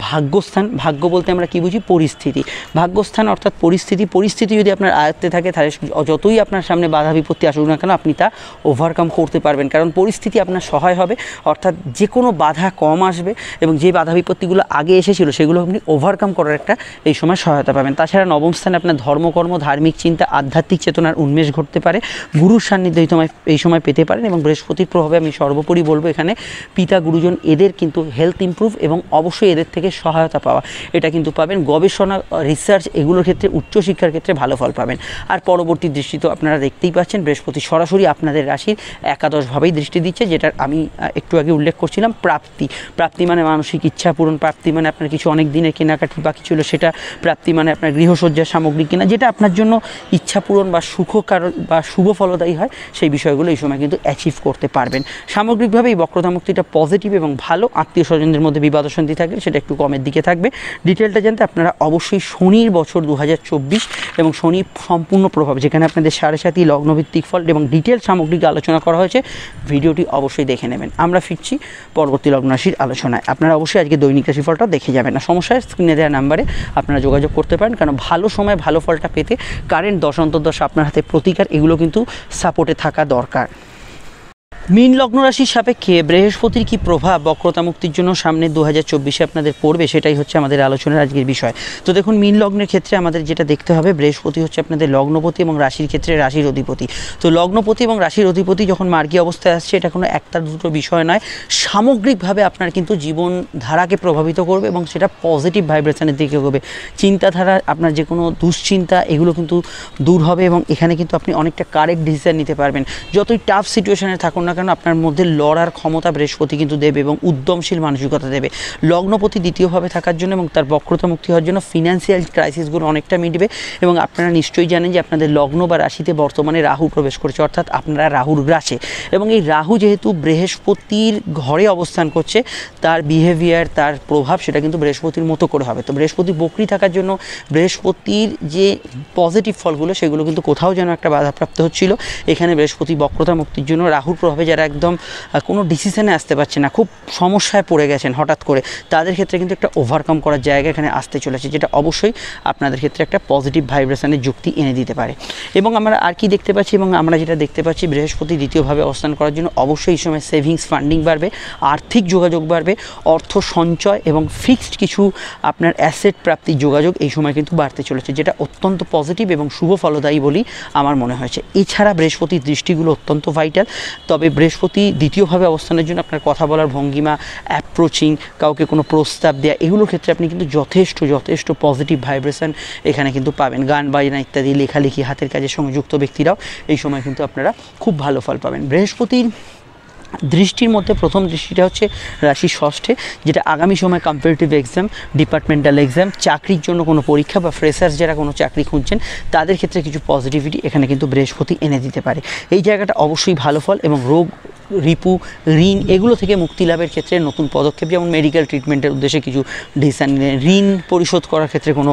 ভাগ্যস্থান। ভাগ্য বলতে আমরা কী বুঝি? পরিস্থিতি। ভাগ্যস্থান অর্থাৎ পরিস্থিতি যদি আপনার আয়ত্তে থাকে তাহলে যতই আপনার সামনে বাধা বিপত্তি আসুক না কেন আপনি তা ওভারকাম করতে পারবেন, কারণ পরিস্থিতি আপনার সহায় হবে। অর্থাৎ যে কোনো বাধা কম আসবে এবং যে বাধা বিপত্তিগুলো আগে এসেছিল সেগুলো আপনি ওভারকাম করার একটা এই সময় সহায়তা পাবেন। তাছাড়া নবম স্থানে আপনার ধর্মকর্ম, ধার্মিক চিন্তা, আধ্যাত্মিক চেতনার উন্মেষ ঘটতে পারে, গুরুর সান্নিধ্য এই সময় পেতে পারেন এবং বৃহস্পতির প্রভাবে আমি সর্বোপরি বলবো এখানে পিতা, গুরুজন, এদের কিন্তু হেলথ ইমপ্রুভ এবং অবশ্যই এদের থেকে সহায়তা পাওয়া, এটা কিন্তু পাবেন। গবেষণা, রিসার্চ, এগুলোর ক্ষেত্রে, উচ্চশিক্ষার ক্ষেত্রে ভালো ফল পাবেন। আর পরবর্তী দৃষ্টি তো আপনারা দেখতেই পাচ্ছেন, বৃহস্পতি সরাসরি আপনাদের রাশির একাদশভাবেই দৃষ্টি দিচ্ছে, যেটার আমি একটু আগে উল্লেখ করছিলাম, প্রাপ্তি মানে মানসিক ইচ্ছা পূরণ, প্রাপ্তি মানে আপনার কিছু অনেক দিনের কেনাকাটি বাকি ছিল সেটা, প্রাপ্তি মানে আপনার গৃহসজ্জার সামগ্রী কেনা, যেটা আপনার জন্য ইচ্ছা পূরণ বা সুখকারণ বা শুভ ফলদায়ী হয়, সেই বিষয়গুলো এই সময় কিন্তু অ্যাচিভ করতে পারবেন। সামগ্রিকভাবে এই বক্রতা মুক্তিটা পজিটিভ এবং ভালো। আত্মীয় স্বজনদের মধ্যে বিবাদ অশান্তি থাকলে সেটা একটু কমের দিকে থাকবে। ডিটেলটা জানতে আপনারা অবশ্যই শনির বছর 2024 এবং শনি সম্পূর্ণ প্রভাব, যেখানে আপনাদের 7.5 লগ্নভিত্তিক ফল এবং ডিটেল সামগ্রিক আলোচনা করা হয়েছে, ভিডিওটি অবশ্যই দেখে নেবেন। আমরা ফিরছি পরবর্তী লগ্ন রাশির আলোচনায়। আপনারা অবশ্যই আজকে দৈনিক রাশিফলটা দেখে যাবেন। না সমস্যা স্ক্রিনে দেওয়া নাম্বারে আপনারা যোগাযোগ করতে পারেন, কারণ ভালো সময় ভালো ফলটা পেতে কারেন্ট দশ অন্তর্দশা আপনার হাতে প্রতিকার, এগুলো কিন্তু সাপোর্টে থাকা দরকার। মীন লগ্ন রাশির সাপেক্ষে বৃহস্পতির কি প্রভাব বক্রতা মুক্তির জন্য সামনে 2024-এ আপনাদের পড়বে, সেটাই হচ্ছে আমাদের আলোচনার আজকের বিষয়। তো দেখুন, মীন লগ্নের ক্ষেত্রে আমাদের যেটা দেখতে হবে, বৃহস্পতি হচ্ছে আপনাদের লগ্নপতি এবং রাশির ক্ষেত্রে রাশির অধিপতি। তো লগ্নপতি এবং রাশির অধিপতি যখন মার্গী অবস্থায় আসছে, এটা কোনো একটা দুটো বিষয় নয়, সামগ্রিকভাবে আপনার কিন্তু জীবনধারাকে প্রভাবিত করবে এবং সেটা পজিটিভ ভাইব্রেশনের দিকে হবে। চিন্তাধারা, আপনার যে কোনো দুশ্চিন্তা, এগুলো কিন্তু দূর হবে এবং এখানে কিন্তু আপনি অনেকটা কারেক্ট ডিসিশন নিতে পারবেন। যতই টাফ সিচুয়েশনে থাকুন না কেন, আপনার মধ্যে লড়ার ক্ষমতা বৃহস্পতি কিন্তু দেবে এবং উদ্যমশীল মানসিকতা দেবে। লগ্নপতি দ্বিতীয়ভাবে থাকার জন্য এবং তার বক্রতা মুক্তি হওয়ার জন্য ফিনান্সিয়াল ক্রাইসিসগুলো অনেকটা মিটবে। এবং আপনারা নিশ্চয়ই জানেন যে আপনাদের লগ্ন বা রাশিতে বর্তমানে রাহু প্রবেশ করছে, অর্থাৎ আপনারা রাহুর গ্রাসে। এবং এই রাহু যেহেতু বৃহস্পতির ঘরে অবস্থান করছে, তার বিহেভিয়ার, তার প্রভাব সেটা কিন্তু বৃহস্পতির মতো করে হবে। তো বৃহস্পতি বক্রী থাকার জন্য বৃহস্পতির যে পজিটিভ ফলগুলো, সেগুলো কিন্তু কোথাও যেন একটা বাধাপ্রাপ্ত হচ্ছিল। এখানে বৃহস্পতি বক্রতা মুক্তির জন্য রাহুর প্রভাবে যারা একদম কোনো ডিসিশনে আসতে পারছে না, খুব সমস্যায় পড়ে গেছেন হঠাৎ করে, তাদের ক্ষেত্রে কিন্তু একটা ওভারকাম করার জায়গা এখানে আসতে চলেছে, যেটা অবশ্যই আপনাদের ক্ষেত্রে একটা পজিটিভ ভাইব্রেশনের যুক্তি এনে দিতে পারে। এবং আমরা আর কি দেখতে পাচ্ছি, এবং আমরা যেটা দেখতে পাচ্ছি, বৃহস্পতি দ্বিতীয়ভাবে অবস্থান করার জন্য অবশ্যই এই সময় সেভিংস ফান্ডিং বাড়বে, আর্থিক যোগাযোগ বাড়বে, অর্থ সঞ্চয় এবং ফিক্সড কিছু আপনার অ্যাসেট প্রাপ্তির যোগাযোগ এই সময় কিন্তু বাড়তে চলেছে, যেটা অত্যন্ত পজিটিভ এবং শুভ ফলদায়ী বলেই আমার মনে হয়েছে। এছাড়া বৃহস্পতির দৃষ্টিগুলো অত্যন্ত ভাইটাল। তবে বৃহস্পতি দ্বিতীয়ভাবে অবস্থানের জন্য আপনার কথা বলার ভঙ্গিমা, অ্যাপ্রোচিং, কাউকে কোনো প্রস্তাব দেওয়া, এগুলোর ক্ষেত্রে আপনি কিন্তু যথেষ্ট পজিটিভ ভাইব্রেশন এখানে কিন্তু পাবেন। গান বাজনা ইত্যাদি, লেখালেখি, হাতের কাজের সঙ্গে যুক্ত ব্যক্তিরাও এই সময় কিন্তু আপনারা খুব ভালো ফল পাবেন। বৃহস্পতির দৃষ্টির মধ্যে প্রথম দৃষ্টিটা হচ্ছে রাশি ষষ্ঠে, যেটা আগামী সময় কম্পিটিটিভ এক্সাম, ডিপার্টমেন্টাল এক্সাম, চাকরির জন্য কোনো পরীক্ষা বা ফ্রেশার্স যারা কোনো চাকরি খুঁজছেন, তাদের ক্ষেত্রে কিছু পজিটিভিটি এখানে কিন্তু বৃহস্পতি এনে দিতে পারে। এই জায়গাটা অবশ্যই ভালো ফল। এবং রোগ, রিপু, ঋণ, এগুলো থেকে মুক্তি লাভের ক্ষেত্রে নতুন পদক্ষেপ, যেমন মেডিকেল ট্রিটমেন্টের উদ্দেশ্যে কিছু ডিসিশন নিলেন, ঋণ পরিশোধ করার ক্ষেত্রে কোনো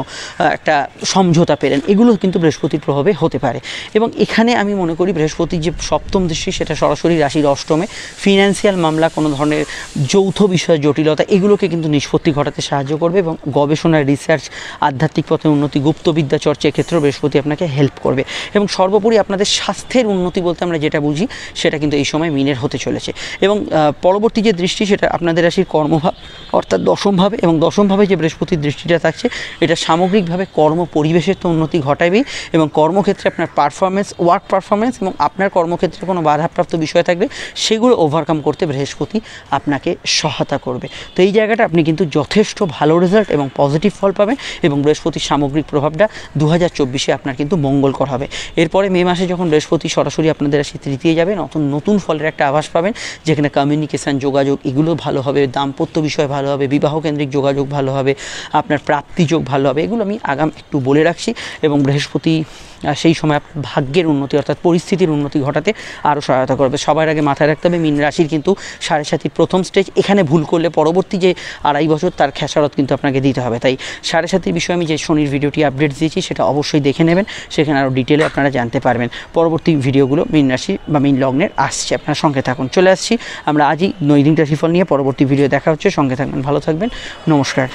একটা সমঝোতা পেলেন, এগুলো কিন্তু বৃহস্পতির প্রভাবে হতে পারে। এবং এখানে আমি মনে করি বৃহস্পতির যে সপ্তম দৃষ্টি, সেটা সরাসরি রাশির অষ্টমে, ফিনান্সিয়াল মামলা, কোনো ধরনের যৌথ বিষয় জটিলতা, এগুলোকে কিন্তু নিষ্পত্তি ঘটাতে সাহায্য করবে। এবং গবেষণা, রিসার্চ, আধ্যাত্মিক পথে উন্নতি, গুপ্তবিদ্যা চর্চার ক্ষেত্রেও বৃহস্পতি আপনাকে হেল্প করবে। এবং সর্বোপরি আপনাদের স্বাস্থ্যের উন্নতি বলতে আমরা যেটা বুঝি, সেটা কিন্তু এই সময় মিনের হতে চলেছে। এবং পরবর্তী যে দৃষ্টি, সেটা আপনাদের রাশির কর্মভাব, অর্থাৎ দশমভাবে। এবং দশমভাবে যে বৃহস্পতির দৃষ্টিটা থাকছে, এটা সামগ্রিকভাবে কর্ম পরিবেশের তো উন্নতি ঘটাবেই, এবং কর্মক্ষেত্রে আপনার পারফরমেন্স, ওয়ার্ক পারফরমেন্স এবং আপনার কর্মক্ষেত্রে কোনো বাধাপ্রাপ্ত বিষয় থাকলে সেগুলো ওভারকাম করতে বৃহস্পতি আপনাকে সহায়তা করবে। তো এই জায়গাটা আপনি কিন্তু যথেষ্ট ভালো রেজাল্ট এবং পজিটিভ ফল পাবেন। এবং বৃহস্পতির সামগ্রিক প্রভাবটা 2024-এ আপনার কিন্তু মঙ্গলকর হবে। এরপরে মে মাসে যখন বৃহস্পতি সরাসরি আপনাদের রাশি তৃতীয় যাবে, নতুন ফলের একটা আভাস পাবেন, যেখানে কমিউনিকেশান, যোগাযোগ, এগুলো ভালো হবে, দাম্পত্য বিষয় ভালো হবে, বিবাহকেন্দ্রিক যোগাযোগ ভালো হবে, আপনার প্রাপ্তিযোগ ভালো হবে। এগুলো আমি আগাম একটু বলে রাখছি। এবং বৃহস্পতি সেই সময় ভাগ্যের উন্নতি, অর্থাৎ পরিস্থিতির উন্নতি ঘটাতে আরও সহায়তা করবে। সবার আগে মাথায় রাখতে হবে, মীন রাশির কিন্তু 7.5 প্রথম স্টেজ, এখানে ভুল করলে পরবর্তী যে 2.5 বছর তার খেসারত কিন্তু আপনাকে দিতে হবে। তাই 7.5 বিষয়ে আমি যে শনির ভিডিওটি আপডেট দিয়েছি, সেটা অবশ্যই দেখে নেবেন, সেখানে আরও ডিটেলে আপনারা জানতে পারবেন। পরবর্তী ভিডিওগুলো মীন রাশি বা মীন লগ্নের আসছে, আপনার সঙ্গে থাকুন। চলে আসছি আমরা আজই নৈদিক রাশিফল নিয়ে। পরবর্তী ভিডিও দেখা হচ্ছে, সঙ্গে থাকবেন, ভালো থাকবেন, নমস্কার।